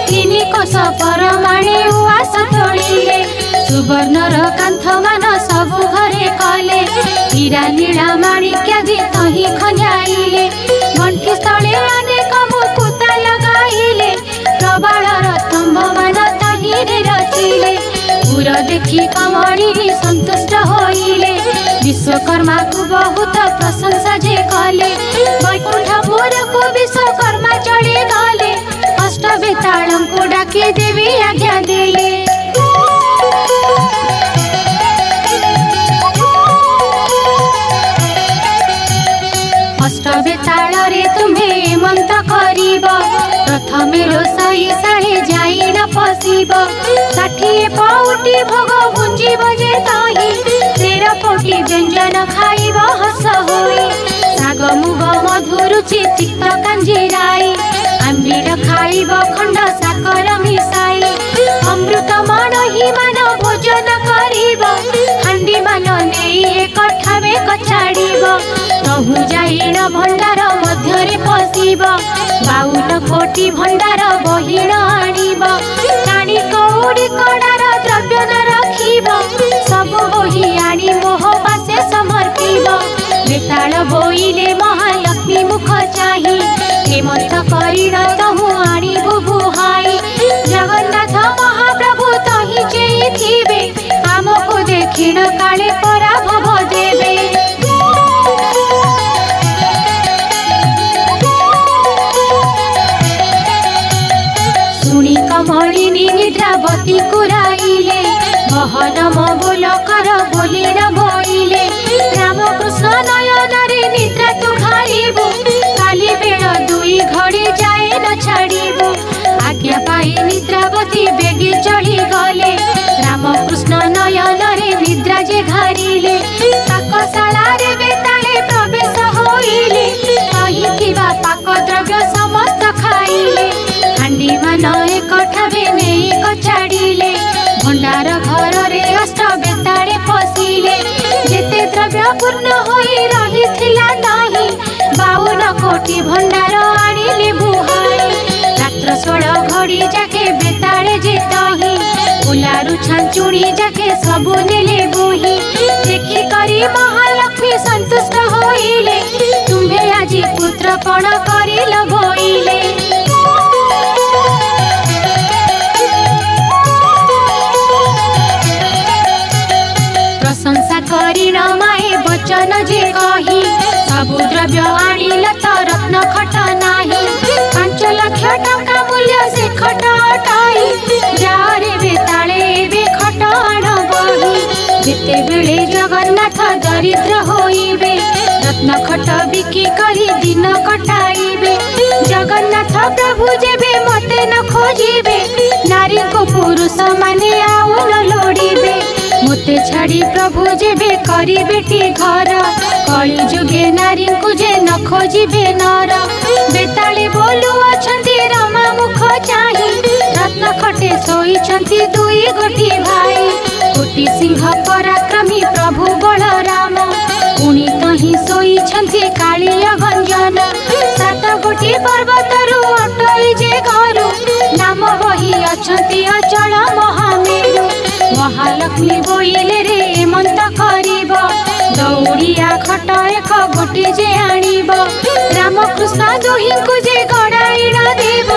तिनी कोश परमाणे उआस तोड़िले सुवर्णर कांथ मान सबु घरे कले हीरा नीला माणिक्यादि तही खंजाइले गंठी स्थले अनेक मुकुता लगाइले प्रबालर स्तंभ मान तहिरे रचिले पुर देखि कमणी संतुष्ट होइले विश्वकर्मा को बहुत प्रशंसा जे कले वैकुंठपुर को विश्वकर्मा चढ़ी गले अष्ट बेताल को डाके देवी आज्ञा देले अष्ट बेताल रे तुम्हें मंत करिब प्रथमे रोषई साहे जाई न पशिब 60 पाउटी भोग भुंजिब जे ताही 13 कोटी व्यंजन खाइब हस होई साग मुग मधुरुचि तिक्त कांजीराई आंबीर खाइब खंड साकर मिसाई अमृत मणहि मान भोजन करिब हांडी मान नेई एक ठावे कचाड़िब तहु जाइन भंडार मध्यरे पशिब 52 कोटी भंडार बहिण आनिब काणी कौड़ी कड़ार द्रव्य न रखिब सब बही आनी मोह पासे समर्पिब बेताल बोइले महालक्ष्मी मुख चाही हेमंत करिण तहु आनिबु बुहाई जगन्नाथ महाप्रभु तही चेइथिबे आमको देखिण काले पराभव देबे सुनी कमलिनी निद्रावती कुराइले बहनम बोल कर बोली न बोइले रामकृष्ण नयन रे निद्रा तु खाइबु काली बेल 2 घड़ी जाए न छाड़िबु आज्ञा पाई निद्रावती बेगे चढ़ी गले रामकृष्ण नयन रे निद्रा जे घारिले पाकशाला रे बेताले प्रवेश होइले कहिथिबा पाक द्रव्य समस्त खाइले हांडी मान एक ठावे नेई कचाड़िले भंडार घर रे अष्ट बेताले पशिले जेते द्रव्य पूर्ण होई रहिथिला नाही 52 कोटी भंडार आनिले बुहाई रात्र 16 घड़ी जाके बेताले जेतही उलारु छांचुड़ी जाके सबु नेले बोही देखि करी महालक्ष्मी संतुष्ट होइले तुम्हे आजी पुत्र पण करिल बोइले प्रशंसा करिण माए वचन जे कही सबु द्रव्य आनिल त रत्न खट नाही 5 लाख टका मूल्य से खट अटाई जारे बेताले बे खट आण बही जेते बेले जगन्नाथ दरिद्र होइबे रत्न खट बिकी करी दिन कटाइबे जगन्नाथ प्रभु जेबे मते न खोजिबे नारी को पुरुष माने आउ न लोड़िबे मोते छाड़ी प्रभु जेबे करी बेटी घर कली जुगे नारी को जे न खोजिबे नर बेताले बोलु अछंती रमा मुख चाही रत्न खटे सोई छंती 2 गोटी भाई कोटी सिंह पराक्रमी प्रभु बलराम पुणी कहीं सोई छंती कालिया गंजन 7 गोटी पर्वतरु अटई जे घरु नाम बही अछंती अचल महामेरु महालक्ष्मी बोइले रे एमंत करिब दौड़िया खट एक गोटी जे आनिब रामकृष्ण दुहिंकु जे गड़ाई देव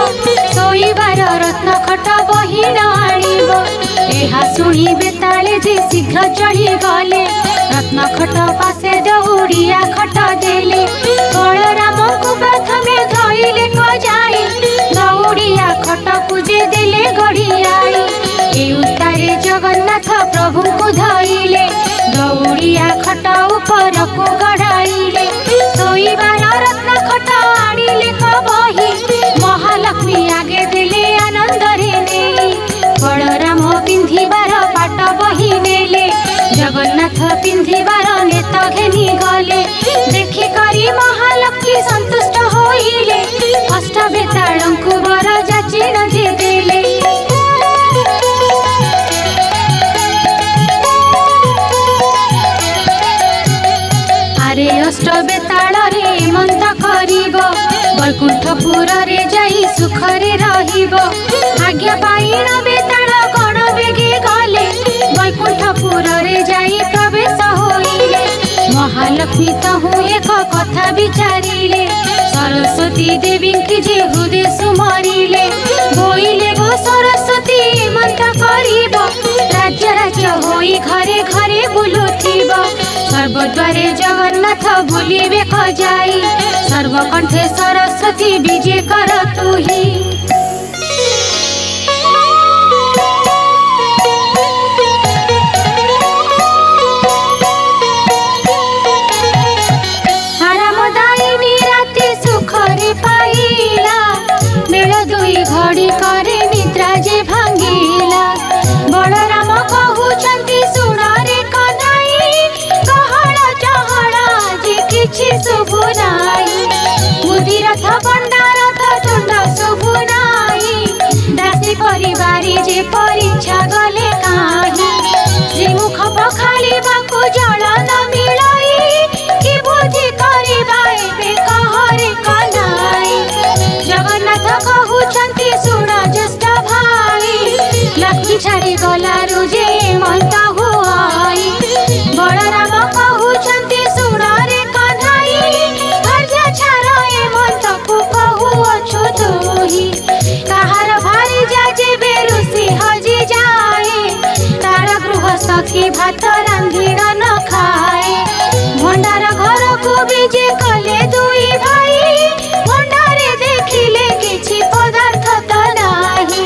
शोइबार रत्न खट बहिन आनिब एहा शुणी बेताले जे शीघ्र चढ़ी गले रत्न खट पासे दौड़िया खट देले बलराम को प्रथमे धइले कजाई दौड़िया खट को जे देले गड़ियाई ए उतारे जगन्नाथ प्रभु को धइले दौड़िया खट ऊपर को गड़ाइले शोइबार रत्न खट आनिले बही महालक्ष्मी आगे देले आनंद रे नेई बलराम पिंधिबार पाट बही नेले जगन्नाथ पिंधिबार नेत घेनी गले देखि करी महालक्ष्मी संतुष्ट होइले अष्ट बेताळंकु वर जाचिन जे देले आरे अष्ट बेताल रे मंत करिब वैकुंठपुर रे जाई सुखरे रहिब आज्ञा पाइन बेताल गण बेगे गले वैकुंठपुर रे जाई प्रवेश होइले महालक्ष्मी तहु एक कथा विचारिले सरस्वती देवी की जे हृदय सुमरिले बोइले गो सरस्वती मंत करिब राज्य राज्य होई घरे घरे बुलुथिब सर्वद्वारे जगन्नाथ बुलिबे खजाई सर्वकंठे सरस्वती विजय कर तुही आरामदायिनी राति सुखरे पाइला बेल दुई घड़ी करे निद्रा जे भांगिला बलराम कहउचंती सुण रे कन्हई कहला चहला जे किछि शुभ नाई बुद्धिरथ भंडारथ चंड शुभ नाई दासी परिवारी जे परीक्षा गले काहि श्रीमुख पखालिबाकु जल न मिलाई कि बुद्धि करिबा एबे कहरे कन्हई जगन्नाथ कहउचंती सुण ज्येष्ठ भाई लक्ष्मी छाड़ी गला रुजे मंत हुआई बलराम कहउचंती सुण रे कन्हई धैर्य छाड़ ए मंत को कहउछु तुही कहार भारी जाजे बेरुसी हजी जाए तार गृह सखी भात रांधिण न खाए भंडार घर को बीजे कले दुई भाई भंडारे देखिले किछि पदार्थ त नाही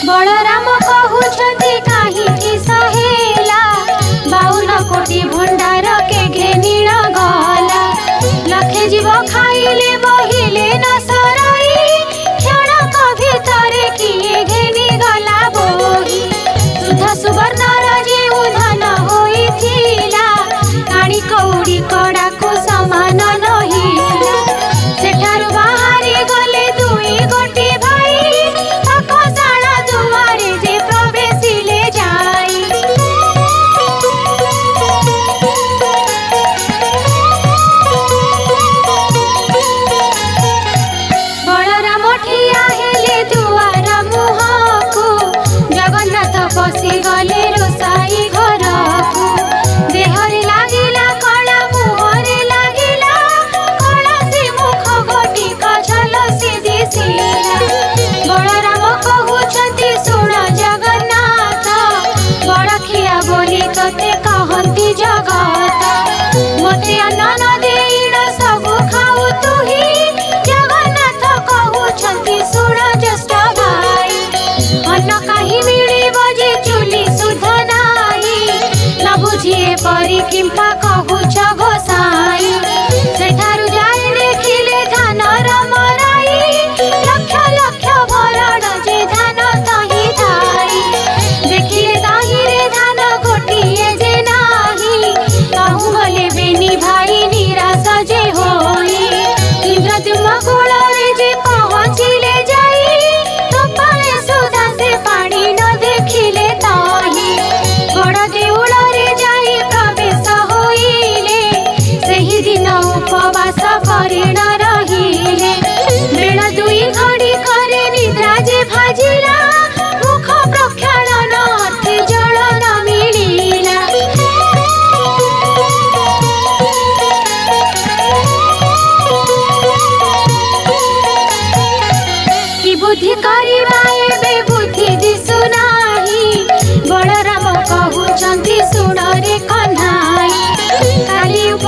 बलराम कहउछंती काहिकी सहेला 52 कोटी भंडार के घेनिण गला लखे जीव खाइले बहिले न सर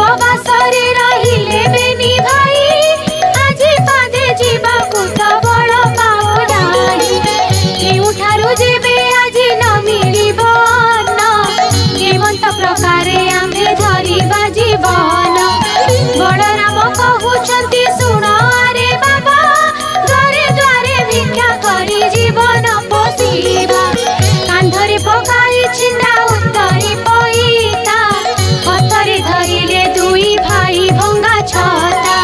उपवासरे रहिले बेनी भाई आजी पादे जीवाकू तो बड़ पाओ नाही केउठारु जेबे आजी न मिलिब न केवंत प्रकारे आमे धरिबा जीवन बलराम कहउछंती सुण रे बाबा द्वारे द्वारे भिक्षा करी जीवन पोषिबा कांधरे पकाई छिंदा उत्तरी पईता हतरे धरिले दुई भाई भंगा छता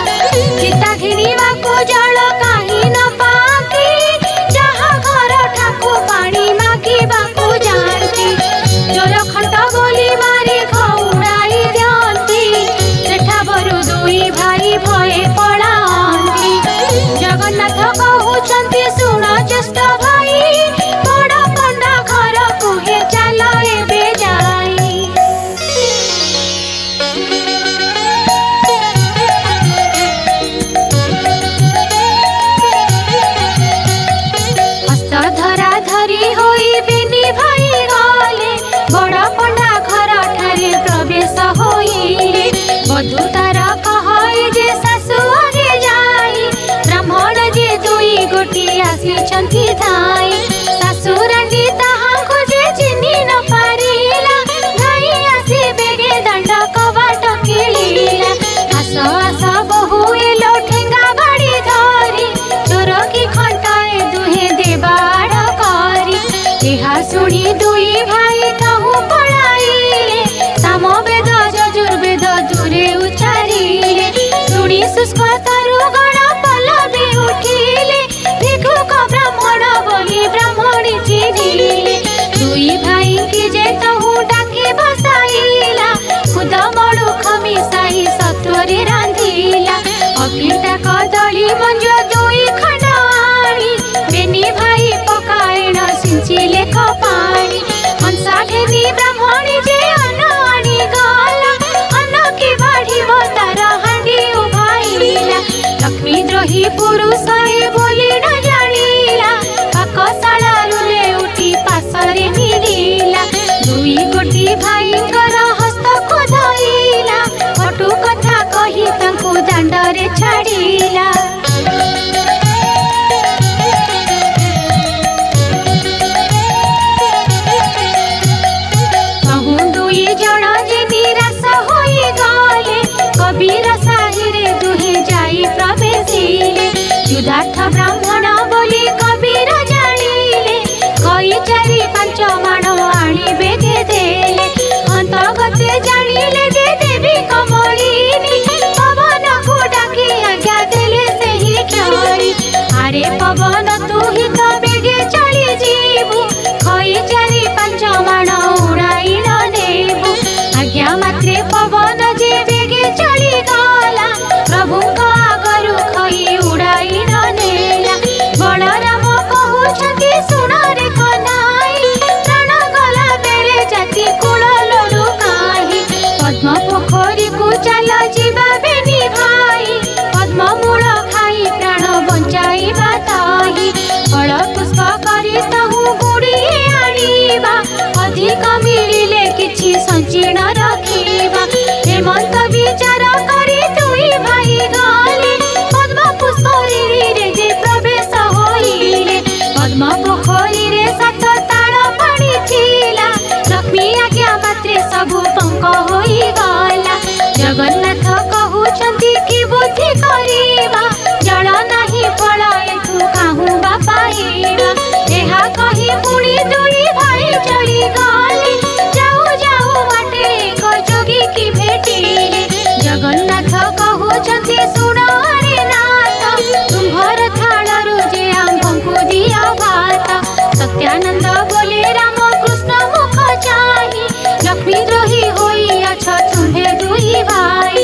चिता घिनिबाकू जल काहि न पाकी जहा घर ठाकू पानी मागिबाकू जानती जोर खंड बोली मारी घौड़ाई दियंती सेठा बरु दुई भाई भये पड़ांती जगन्नाथ कहउछंती सुण ज्येष्ठ भाई बड़ पंडा घर कुहे चाल एबे जाई हस्त धरा धरी होई बेनी भाई गले बड़ पंडा घर ठारे प्रवेश होइले बधू तार कहई जे सासु आगे जाई ब्राह्मण जे दुई गोटी आसीछंती धाई सासु रानी ताहांकु जे चिन्हि न पारिला धाई आसी बेगे दंड कबाट किलिला आस आस बहु एलो ठेंगा बाड़ी धरी चोर की खंटाए दुहे देबाड़ करी एहा सुनी दुई भाई कहू पड़ाइले सामवेद यजुर्वेद दूरे उच्चारिले सुनी शुष्क तरु गण पल्लवी उठिले भिक्षुक ब्राह्मण बोली ब्राह्मणी चिन्हिले दुई भाई की जे तहु डाके बसाइला खुद मड़ु खमिसाई सत्वरे रांधिला अकिलटा कदली मंज दुई खंड आणी बेनी भाई पकाएण सिंचिले कपाणी हंसा घेनी ब्राह्मणी जे अन्न आणी गला अन्न की बाढ़िब तार हांडी उभाइला लक्ष्मी द्रोही पुरुष हे बोली न जानिला पाकशाला रुले उठी पासरे मिलिला दुई गोटी भाईंकर हस्त को धइला कटु कथा कही तांकु दांडरे छाड़िला कहूँ दुई जण जे निराश होई गले कबीर साहिरे दुहे जाई प्रवेशिले युधार्थ ब्राह्मण बोली कबीर जानिले कई चारि पांच माण आनी बेगे देले अंतगते जानिले जे देवी कमलिनी पवन को डाकी आज्ञा देले सेही क्षणी अरे पवन तू ही तो बेगे चली जीवु कई चारि पांच माण उड़ाई न नेबु आज्ञा मात्रे पवन जे बेगे चली गला प्रभुଙ୍କ आगरु खई उड़ाई न नेला बलराम कहउछंती सुण रे कन्हाई प्राण गला बेले जाति कुल लोडु काहि पद्म पोखरी को चल जीवा बेनी भाई पद्म मूल खाई प्राण बंचाई ताही फल पुष्प करी तहु गुड़िए आनिबा अधिक मिलिले किछि संचीर्ण रखिबा हेमंत विचार करी दुई भाई गले पद्म पुष्प रे जे प्रवेश होइले पद्म पोखरी रे सात ताड़ पानी छिला लक्ष्मी आज्ञा मात्रे सबु पंक होई गला जगन्नाथ कहउछंती कि बुद्धि करिबा जल नाही फल एथु काहू बा पाइबा एहा कही पुणी दुई भाई चली गले जाऊ जाऊ बाटे एक जोगी की भेटिले जगन्नाथ कहउछंती सुण रे नाथ तुम्हर थाळरु जे आम्भଙ୍କୁ दिया भात सत्यानंद बोले राम कृष्ण मुख चाहि लक्ष्मी द्रोही होई अछ तुम्हे दुई भाई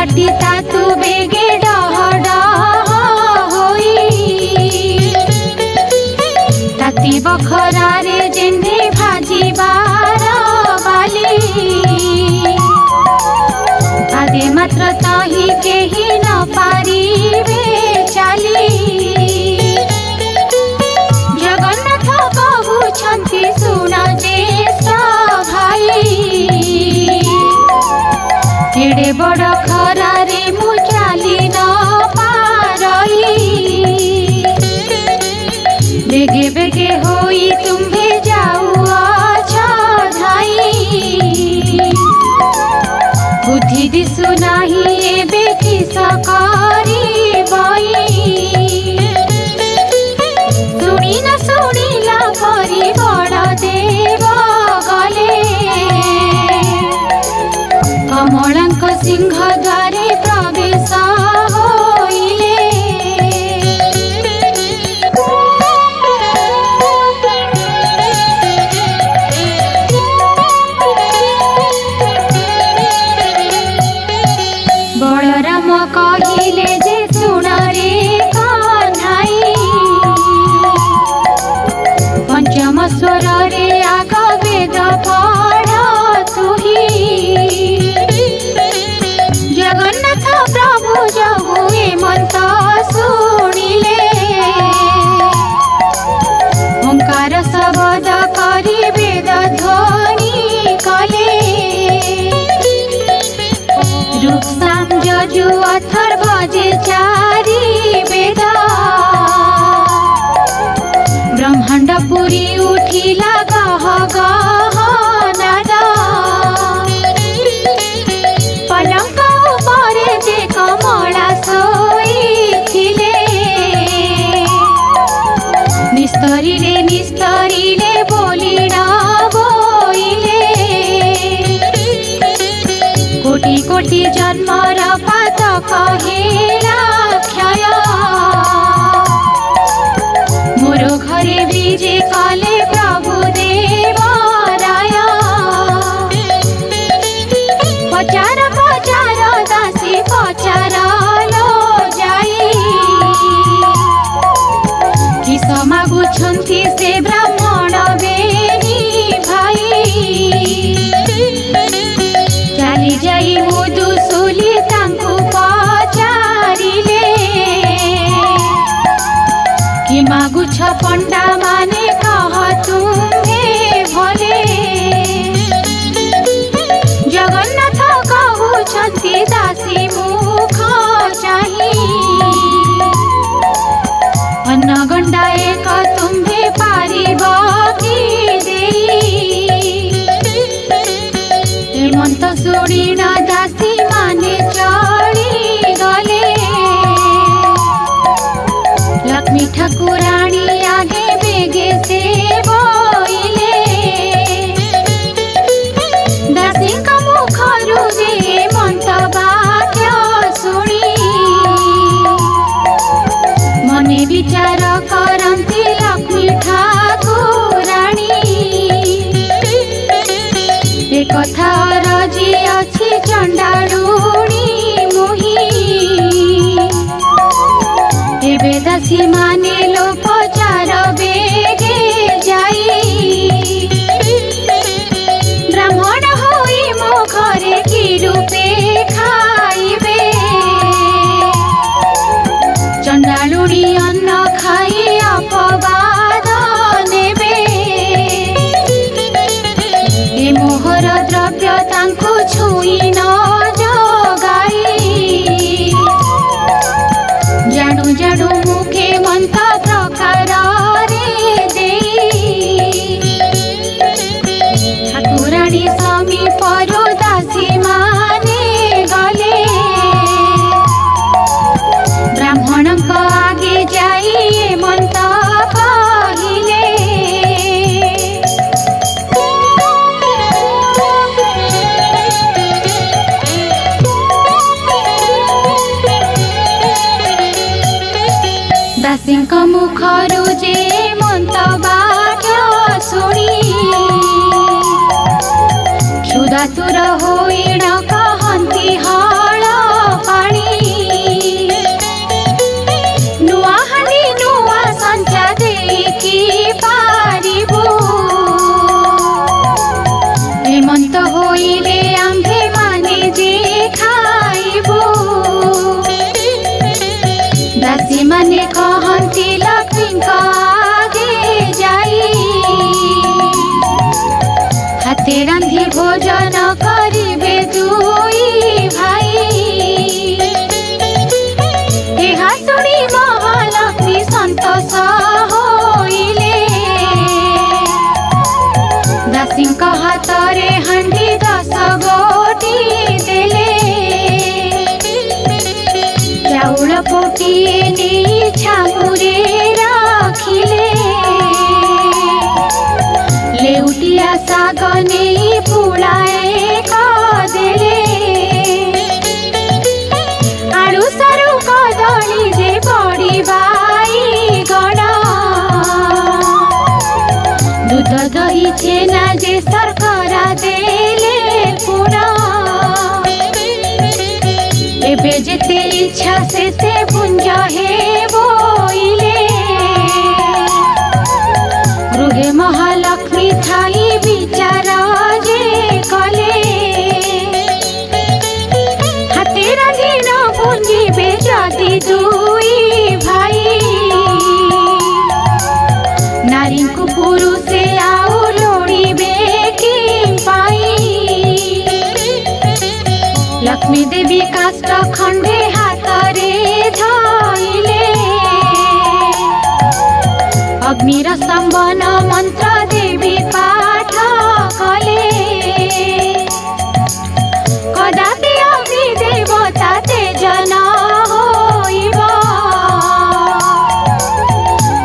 माटी तातु बेगे डह डह होई ताती बखरारे जेन्हे भाजिबार बाली आदे मात्र तही केही न पारिबे चाली जगन्नाथ कहुछन्ति सुन ज्येष्ठ भाई एडे बड़ खरारे मु चाली न पारई बेगे बेगे होई तुम्हे जाऊ धाई बुद्धि दिसु नाही एबे किस करिबई शुणी न शुणिला परि बड़ देव गले कमलांक सिंह द्वारे प्रवेश होइले बलराम कहिले जे सुन रे कन्हाई पंचम स्वर रे आग वेद पढ़ तुही जगन्नाथ प्रभु जगु हेमंत शुणिले ओंकार शब्द करी वेद ध्वनि कले रूपसाम यजु अथर्व जे चारि वेद ब्रह्मांड पुरी उठिला गह गह नाद पलंक उपरे जे कमला शोइथिले निस्तरिले निस्तरिले बोलिना बोइले कोटि कोटि जन्मर पातक हेला क्षय मोर घरे विजे कले प्रभु देव राय पचार पचार दासी पचार लो जाई किस मागुछन्ति से ब्राह्मण बेनी भाई चाली जाई मुदुसुली तांकु पचारिले कि मागुछ पंडा माने कह तुम्हे भले जगन्नाथ कहुछन्ति दासी मुख चाही अन्न गंडा एक तुम्हे पारिब कि देई हेमंत शुणिन दासी माने चली गले लक्ष्मी ठाकुराणी आगे बेगे से बोइले दासींक मुखरु जे हेमंत वाक्य शुणी मने विचार करन्ति लक्ष्मी ठाकुराणी ए कथा रजी अछि चंडालुणी मोही एबे दासी माने लोपचार बेगे जाई ब्राह्मण होई मो घरे कि रूपे खाइबे चंडालुणी अन्न खाई अपवाद नेबे ए मोहर द्रव्य तांकु छुई न जगाई जाणु जाणु मुखे मंत प्रकार रे देई ठाकुराणी समीपरु दासी माने गले ब्राह्मणक आगे जाई हेमंत कहिले दासींक मुखरु जे हेमंत वाक्य शुणी क्षुधातुर होई न कहन्ति हळ शाग नहीं पुलाए कदेले आलू सारू कदली जे पड़ी बाईगण दूध दही छेना जे शर्करा देले पुण एबे जेते इच्छा से पुंज हे बोइले गृहे महालक्ष्मी थाई विचार जे कले हाथे रांधिन पुंजिबे जदि दुई भाई नारी को पुरुषे आउ लोड़िबे कि पाई लक्ष्मी देवी काष्ठ खंडे हाथ रे धइले अग्निर स्तंभन मंत्र देवी पाठ कले कदापि अग्नि देवता तेज न होइब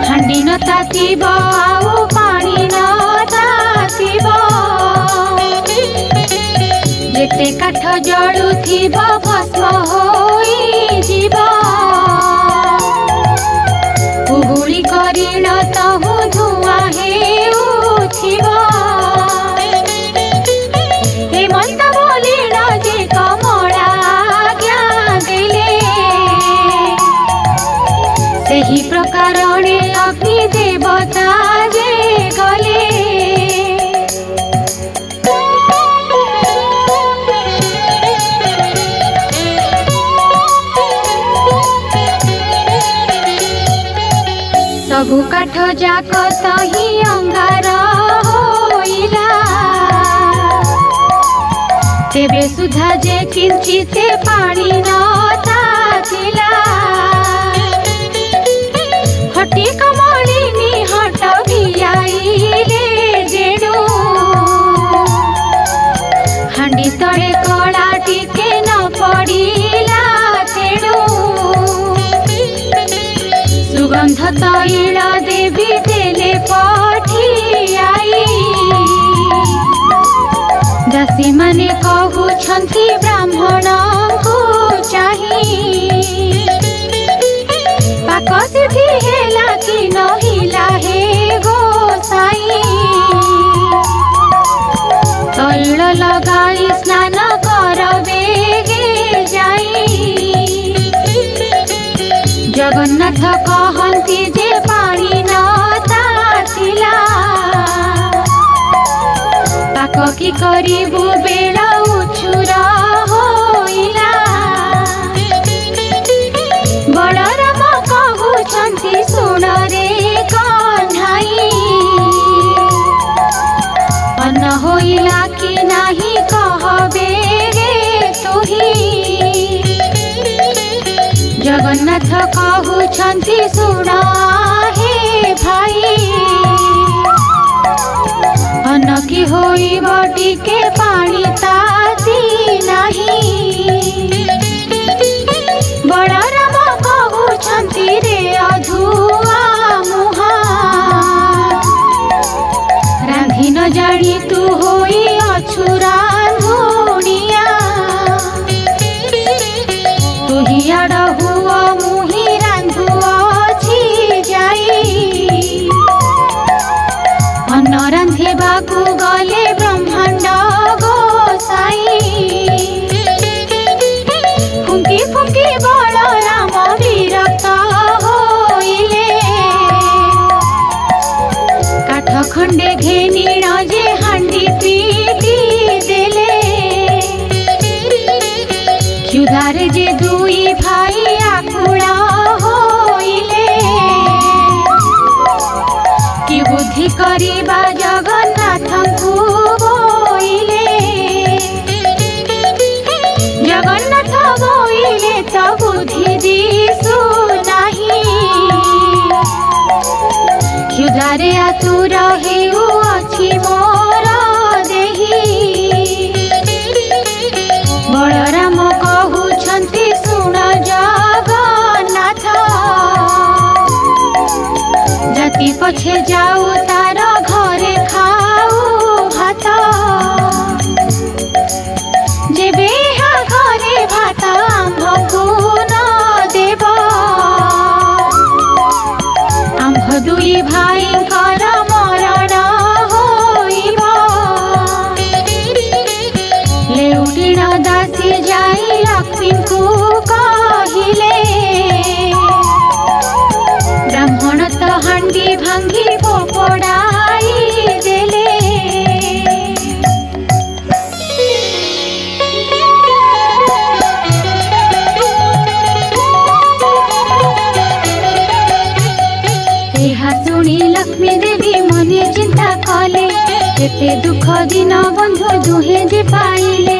हांडी न तातिब आउ पानी न तातिब जेते काठ जड़ुथिब भस्म होई जीव उहुली करिण तहु धुआं हेउथिब हेमंत बोलिण जे कमला आज्ञा देले सेही प्रकारणे अग्नि देवता जे गले सबु काठ जाक तही अंगार होइला तेबे सुधा जे किंचिते पानी न तातिला हटी कमलिनी हट भियाइले जेणु हांडी तले कला टिके न पड़िला तेणु सुगंध तैल देवी देले पठियाई दासी माने कहउछंती ब्राह्मण को चाही पाक सिद्धि हेला कि नहिला हे गोसाई तैल लगाई स्नान करबे गे जाई जगन्नाथ कहंती जे पानी न तातिला पाक कि करिबु बेला उछुर होइला बलराम कहउछंती सुन रे कन्हाई अन्न होइला कि नाही कहबे गे तुही जगन्नाथ कहउछंती सुन हे भाई अन्न कि होइब टिके पानी ताती नाही बलराम कहउछंती रे अधुआ मुहा रांधि न जानी तू होई अछु रांधुनिया तू ही आड़ हुआ मुही रांधुअछि जाई अन्न रांधिबाकु गले ब्रह्मांड गोसाई फुंकी फुंकी बलराम विरक्त होइले काठ खंडे घेनिण जे हांडी पीटी देले क्षुधारे जे दुई भाई आकुला होइले कि बुद्धि करिबा जगन्नाथंकु बोइले जगन्नाथ बोइले त बुद्धि दिसु नाही क्षुधारे आतुर हेउ अछि मोर देही बलराम कहउछंती सुन जगन्नाथ जाति पछे जाऊ तार घरे खाऊ केते दुख दिन बंधु दुहे जे पाइले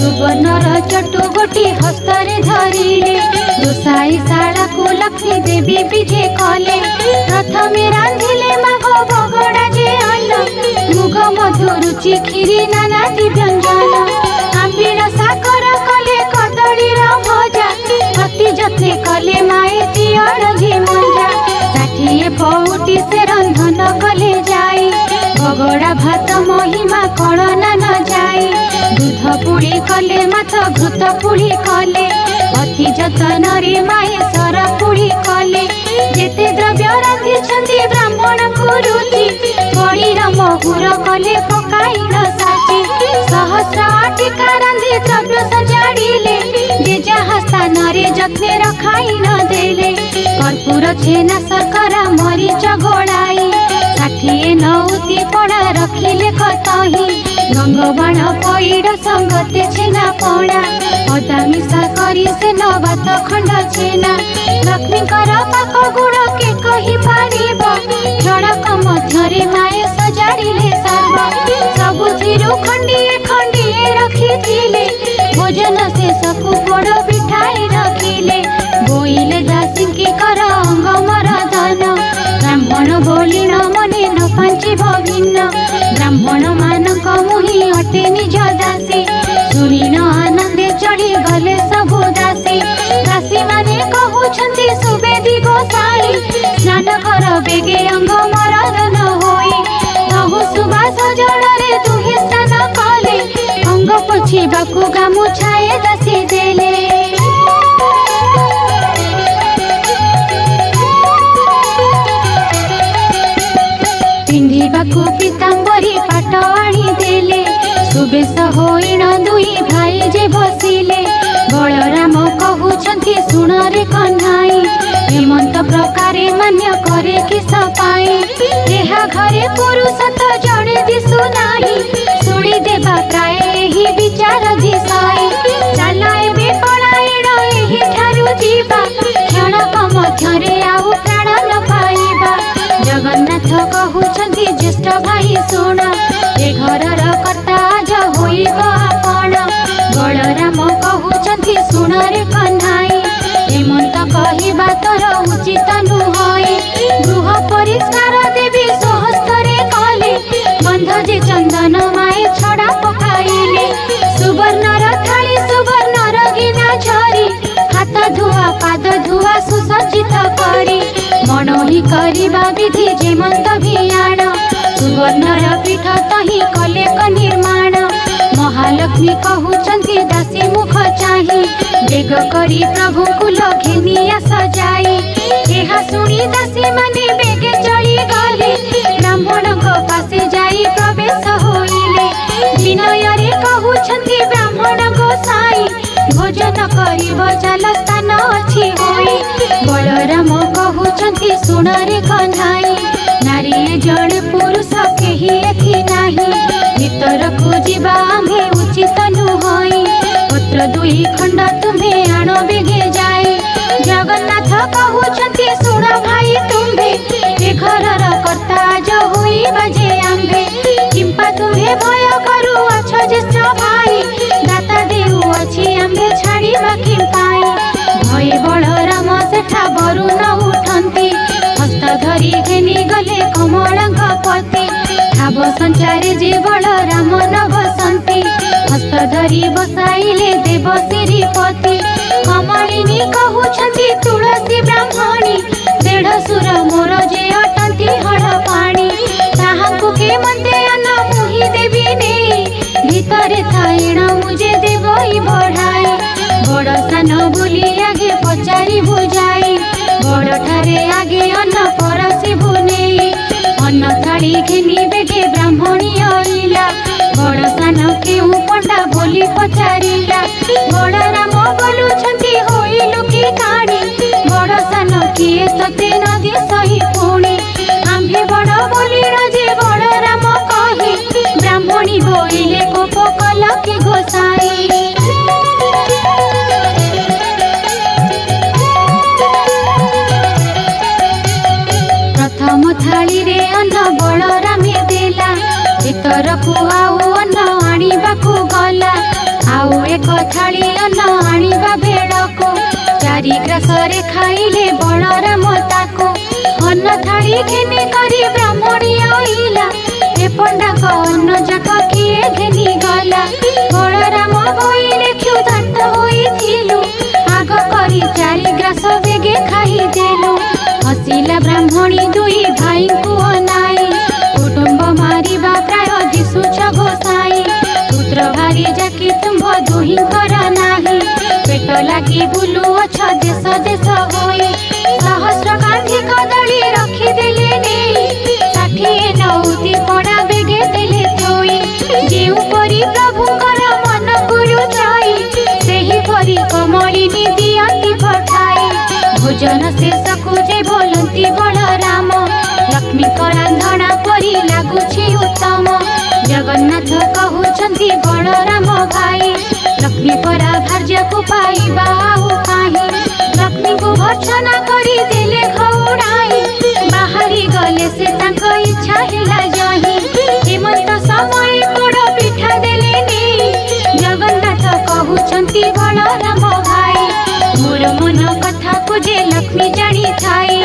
सुवर्णर चटु गोटी हस्तरे धरिले गोसाई शाला को लक्ष्मी देवी विजे कले प्रथमे रांधिले माघ बगड़ा जे अन्न मुग मधु रुचि खीरी नानादी व्यंजन आंबीर साकर कले कदली भजा अति जत्ने कले माए तियड़ घी मंजा षाठिए पौटी से रंधन कले जाई बगड़ा भात महिमा कलना न जाई दूध पुड़ी कले माथ घृत पुड़ी कले अति जतन रे माए सर पुड़ी कले जेते द्रव्य रांधि ब्राह्मण को रुचि बड़ीर महुर कले पकाई न साची सहस्र आटिका रांधि द्रव्य सजाड़िले जे जहाँ स्थान रे जत्ने रखाई न देले कर्पूर छेना शर्करा मरीच गोड़ाई षाठिए नौती पड़ा रखिले कतही गंगबाण पैड़ संगते छेना पड़ा अदा मिशा करी से नवात खंड छेना लक्ष्मीकर पाक गुण के कही पारिब क्षणक मध्यरे माए सजाड़िले सर्व सबुथिरु खंडिए खंडिए रखिथिले भोजन शेषकु पोड़ पिठाई रखिले बोइले दासिंकी कर अंग मरदन ब्राह्मण बोली न मने न पांचिब भिन्न ब्राह्मण मानक मुहि अटे निज दासी सुनी न आनंदे चढ़ी गले सबु दासी दासी माने कहउछंती सुबेदी गोसाई स्नान कर बेगे अंग मरदन होई नहु सुबास जड़रे तुहि स्नान कले अंग पोछिबाकु गामुछाए दासी देले पिंधिबाकु पीतांबरी पाट आनी देले सुबेश होइण दुई भाई जे बसिले बलराम कहउछंती सुण रे कन्हाई हेमंत प्रकारे मान्य करे किस पाई एहा घरे पुरुष तो जड़े दिसु नाही सुनी देबा प्राय एही विचार दिसाई चल एबे पलायण एही ठारु जीवा क्षणक मध्यरे आउ प्राण न पाइबा जगन्नाथ कहउछंती ज्येष्ठ भाई सुण ए घरर कर्ता आज होइब आपण बलराम कहउछंती सुण रे कन्हाई हेमंत कहिबा तोर उचित नुहई गृह परिष्कार देवी सहस्ତରେ कले बंध जे चंदन माए छड़ा पकाइले सुवर्णर थाली सुवर्णर गिना झरी हाथ धुआ पाद धुआ सुसज्जित करी मनोही करिबा विधि जेमंत भियाण सुवर्णर पीठ तही कले क निर्माण महालक्ष्मी कहउछंती दासी मुख चाही बेग करी प्रभु कुल घेनिया सजाई एहा सुनी दासी माने बेगे चली गले ब्राह्मण को पासे जाई प्रवेश होइले विनय रे कहउछंती ब्राह्मण गोसाई भोजन करिब चाल स्थान अछि होई बलराम कहउछंती सुण रे कन्हाई नारी जड़े पुरुष केही एथि नाही भीतर को जीवा आम्भे उचित नुहई पुत्र दुई खंड तुम्हे आण बेगे जाए जगन्नाथ कहउछंती सुण भाई तुम्हे ए घरर कर्ता जो होई बजे आम्भे किंपा तुम्हे भय करू अछ ज्येष्ठ भाई दाता देउ अछि आम्भे छाड़ी बाकी पाई भय बलराम सेठा बरु न उठंती हस्त धरी घेनी गले कमलंक पति ठाब संचारे जे बलराम न बसंती हस्त धरी बसाइले देव श्रीपति कमलिनी कहउछंती तुलसी ब्राह्मणी देढ़ सुर मोर जे अटंती हड़ पानी ताहाकु के मंते अन्न मुहि देवी ने भीतरे थाइण मुझे देवई बढ़ाई बड़ सान बोली आगे पचारि बुझाई बड़ ठारे आगे अन्न परसी बुनेई अन्न थाली घेनी बेगे ब्राह्मणी आइला बड़ सान केउ पंडा बोली पचारिला बलराम बोलुछंती होइलु की काणी बड़ सान किए तते नदी सही पुणी आम्भे बड़ बोलिण जे बलराम कही ब्राह्मणी बोइले कोप कल की गोसाई प्रथम थाली रे अन्न बलरामे देला भीतर थाली अन्न आनिबा बेळको चारि ग्रासरे खाइले बलराम ताको अन्न थाली घिनी करी ब्राह्मणी आइला ए पंडाक अन्न जाक किए घिनी गला बलराम बोइले क्षुधार्त होइथिलु आग करी चारि ग्रास बेगे खाई देलु हसिला ब्राह्मणी दुई भाई को अनाई कुटुंब मारिबा प्राय दिसुछ गोसाई पुत्र भारी जाकी तुम्भ दुही कर नाही पेट लागी बुलु अछ देश देश होई सहस्र गांधी कदली रखी देले नेई 60 नौती पड़ा बेगे देले थोई जेउ परी प्रभुकर मन गुरु चाई सेही परी कमलिनी दियंती पठाई भोजन शेष को जे बोलंती बलराम लक्ष्मी रांधणा परी लागुछि उत्तम जगन्नाथ कहउछंती बलराम भाई लक्ष्मी परा भार्य को पाइबा आउ काहे लक्ष्मी को भर्सना करी देले खौड़ाई बाहरी गले से तांको इच्छा हिला जही हेमंत समय पोड़ पिठा देले नी जगन्नाथ कहउछंती बलराम भाई मोर मन कथा को जे लक्ष्मी जानी थाई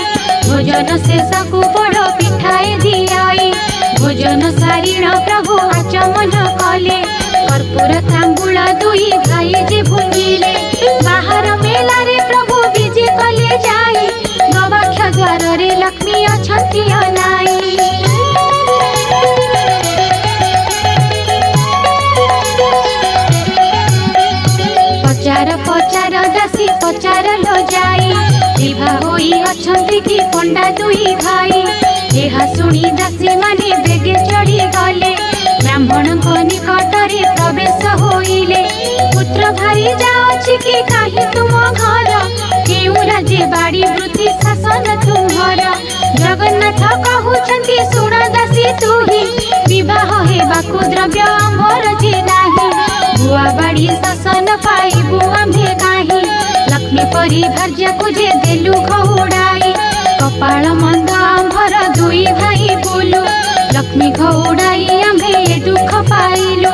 भोजन शेष को पोड़ पिठाए दियाई भोजन सारीण प्रभु आचमन कले कर्पूर तांबूल दुई भाई जे भुंजिले बाहर मेला रे प्रभु विजे कले जाई गवाक्ष द्वार रे लक्ष्मी अछंती अनाई पचार पचार दासी पचार लो जाई विभा होई अछंती की पंडा दुई भाई एहा सुनी दासी माने बेगे चढ़ी गले ब्राह्मण को निकट रे प्रवेश होइले पुत्र भारी जाओछि कि काहे तुम घर केउ राज्य बाड़ी वृत्ति शासन तुम्हर जगन्नाथ कहउछंती सुण दासी तुही विवाह हेबाकु द्रव्य आम्भर जे नाही बुआ बाड़ी शासन पाइबु आम्भे काहे लक्ष्मी परी भार्य को जे देलु खौड़ाई कपाल मंद आम्भर दुई भाई बोलु लक्ष्मी खौड़ाई आम्भे दुख पाइलु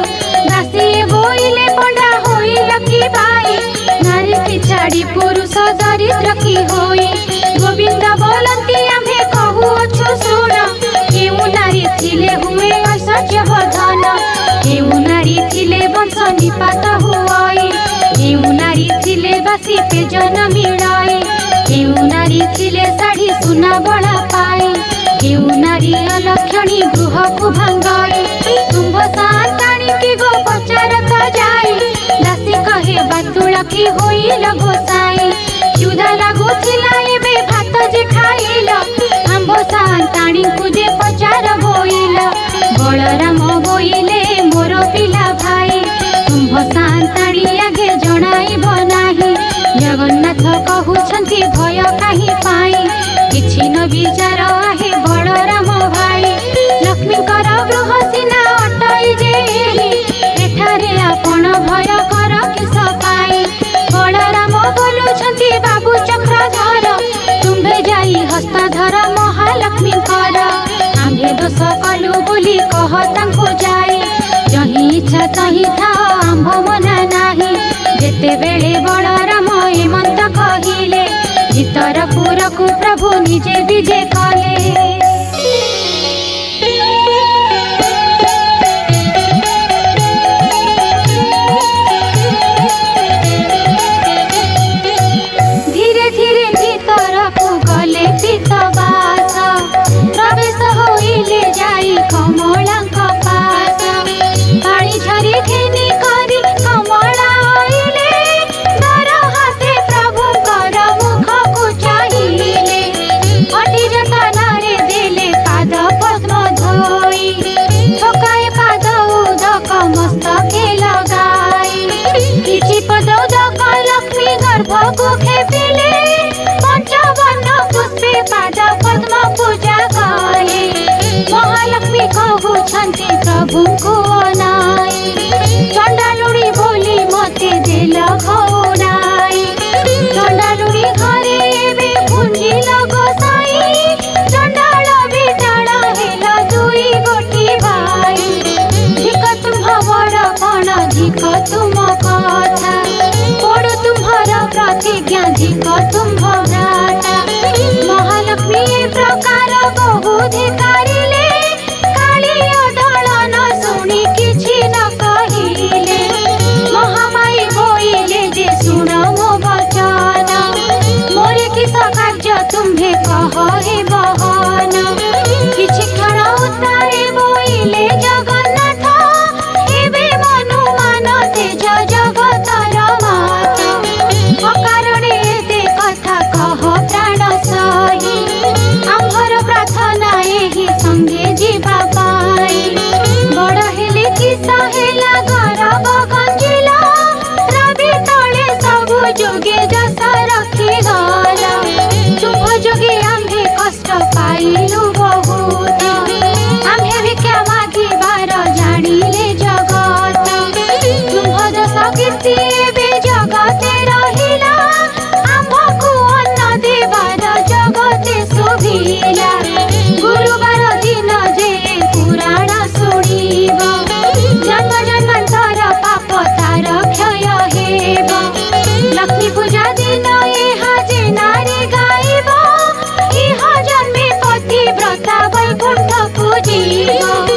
दासी बोइले पंडा होइल कि भाई नारी की छाड़ी पुरुष दरिद्र की होई गोविंद बोलती आम्भे कहूछु सुन केउ नारी थिले हुए ऐश्वर्य वर्धन केउ नारी थिले वंश निपात हुई केउ नारी थिले बासी पेजन मिलाई केउ नारी थिले साड़ी सुना बड़ा पाई केउ नारी अलक्षणी गृह को भांगाई तुम्भ सांताणी की गो पचारत जाई दासी कहे बातुल की होइल गोसाई क्षुधा लागुथिला एबे भात जे खाइल आंभ सांताणी को जे पचार बोइल बलराम बोइले मोर पिला भाई तुम्भ सांताणी आगे जणाइब नाही जगन्नाथ कहउछंती भय काहे पाई किछि न विचार आहे बलराम भाई लक्ष्मी कर गृह सिना अटई जे एठारे आपण भय कर किस पाई बलराम बोलुछंती बाबू चक्रधर तुम्भे जाई हस्तधर महालक्ष्मी कर आम्भे दोष कलु बोली कह तांको जाई जही इच्छा तही था आंभ मना नाही जेते बेले बलराम हेमंत कहिले भीतरपुर को प्रभु निजे विजे कले धीरे धीरे भीतर को गले पीतवास प्रवेश होइले जाई कमलांक पास पानी झरी घेनी करी कमला आइले दर हाथे प्रभु कर मुख को चाहिए अटी जतनारे देले पाद पद्म धोई ठोकाए पाद उदक मस्तके लगाई किछि पद उदक लक्ष्मी गर्भ को खेपिले पंचवर्ण पुष्पे पाद पद्म पूजा करे महालक्ष्मी कहउछंती प्रभु को अनाई चंडालुड़ी बोली मते देल खौड़ाई चंडालुड़ी घरे एबे पुंजिल गोसाई चंडाल बिटाड़ हेल दुई गोटी भाई धिक तुम बड़ कण धिक तुम कथा कह हे बहन किछि क्षण उतारे बोइले जगन्नाथ एबे मनु मान तेज जगतर मात अकारणे एते कथा कह प्राण सही आम्भर प्रार्थना एही संगे जीवा पाई बड़ हेले किसा हेला गरब गंजिला रवि तले सबु जोगे जस रखी गला शुभ जोगे आम्भे कष्ट पाइलु बहुत आम्भे भिक्षा मागिबार जानिले जगत शुभ दश कीर्ति एबे जगते रहिला आम्भकु अन्न देबार जगते शोभिला गुरुवार दिन जे पुराण शुणिब जन्म जन्मांतर पाप तार क्षय हेब लक्ष्मी पूजा दिन एहा जे नारी गाइब इह जन्मे पतिव्रता वैकुंठ पूजिब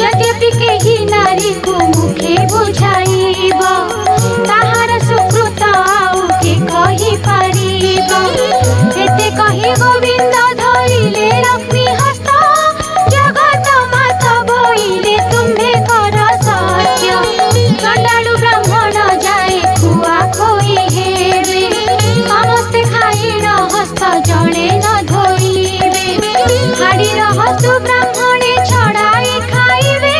यद्यपि केही नारी को मुखे बुझाइब ताहार सुकृत आउ के कहि पारिब एते कहि गोविंद धरिले लक्ष्मी हस्त जगत माता बोइले तुम्हे कर सत्य चंडालु ब्राह्मण जाए खुआ खोई हेबे समस्ते खाइन हस्त जड़े न धोइबे हाड़ीर हस्तु ब्राह्मणे छड़ाई खाइबे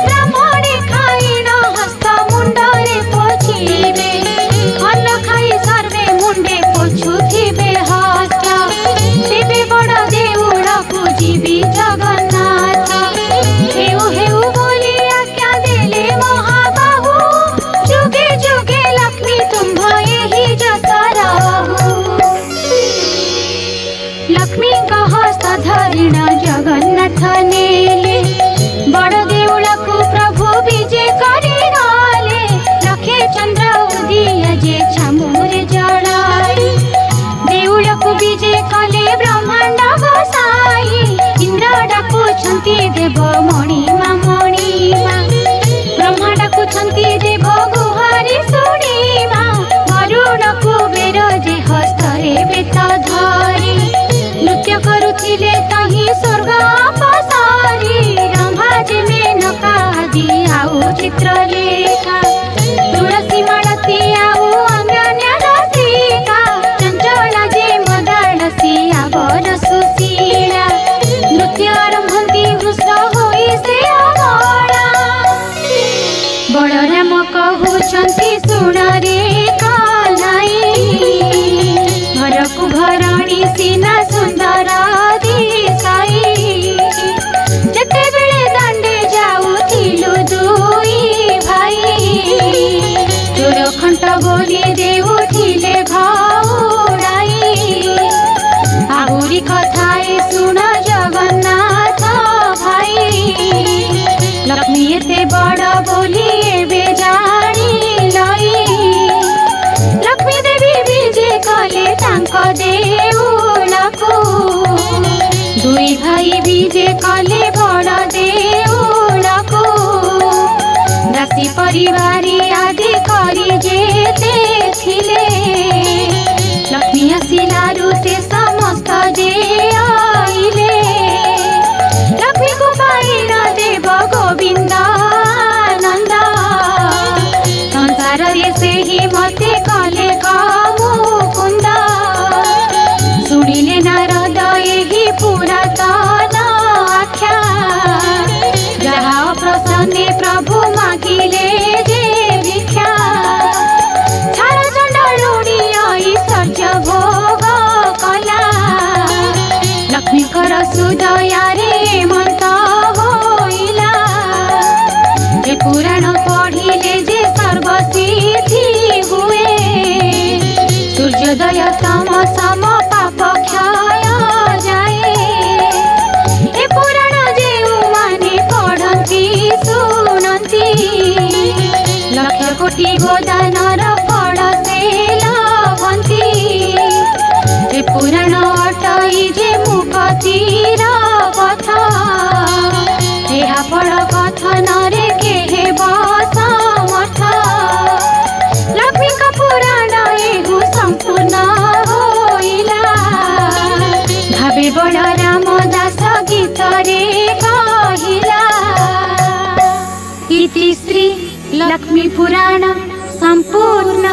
ब्राह्मणे खाइन हस्त मुंडरे पोछिबे अन्न खाई सर्वे मुंडे पोछुथिबे हस्त तेबे बड़ देउळकु जीवी जगन्नाथ हेउ हेउ बोली आज्ञा देले महाबाहु जुगे जुगे लक्ष्मी तुम्भ एहि जस रहु लक्ष्मी हस्त धरिण जगन्नाथ नेले बड़ देउळकु प्रभु विजे करि गले लखे चंद्र उदिया जे छामुरे जड़ाई देउळकु विजे कले ब्रह्मांड बसाई इंद्र डाकुछंती देव मणिमा मणिमा ब्रह्मा डाकुछंती देव गुहारी शुणिमा वरुण कुबेर जे हस्तरे बेत धरी नृत्य करुथिले तही स्वर्ग अपसारी रंभा जे मेनका आदि आउ चित्रलेखा तुलसी मालती आउ अन्य रसिका चंचला जे मदालसी आवर सुशीला नृत्य आरंभंती वृष होई से अगला बलराम कहउछंती सुण रे कन्हई घरकु घरणी सीना सुंदर दिसाई जेते बेले दांडे जाउथिलु दुई भाई चोर खंट बोली देउथिले घौड़ाई आहुरी कथाए सुन जगन्नाथ भाई लक्ष्मी एते बड़ बोली एबे जानिलई लक्ष्मी देवी विजे कले तांक देउळकु दुई भाई विजे कले बड़ देउळकु दासी परिवारी आदि करी जेते थिले लक्ष्मी आसिलारु ते समस्त जे आइले लक्ष्मी को पाइन देव गोविंद नंद संसार रे सेही मते कले मुकुंद शुणिले नारद एही पुरातन आख्या जहा प्रसन्ने प्रभु मागिले जे भिक्षा छाड़ चंडालुणी ऐश्वर्य भोग कला लक्ष्मी कर सुदया रे मंत होइला ए पुराण पढ़िले जे सर्वसिद्धि हुए सूर्योदय तम सम पाप क्षय जाए ए पुराण जे माने पढ़ंती सुनंती लक्ष कोटि गोदानर फल से लभंती ए पुराण अटई जे मुक्तिर पथ फल कथन रे केहे समर्थ लक्ष्मी का पुराण एहु संपूर्ण होइला लक्ष्मी पुराण संपूर्ण।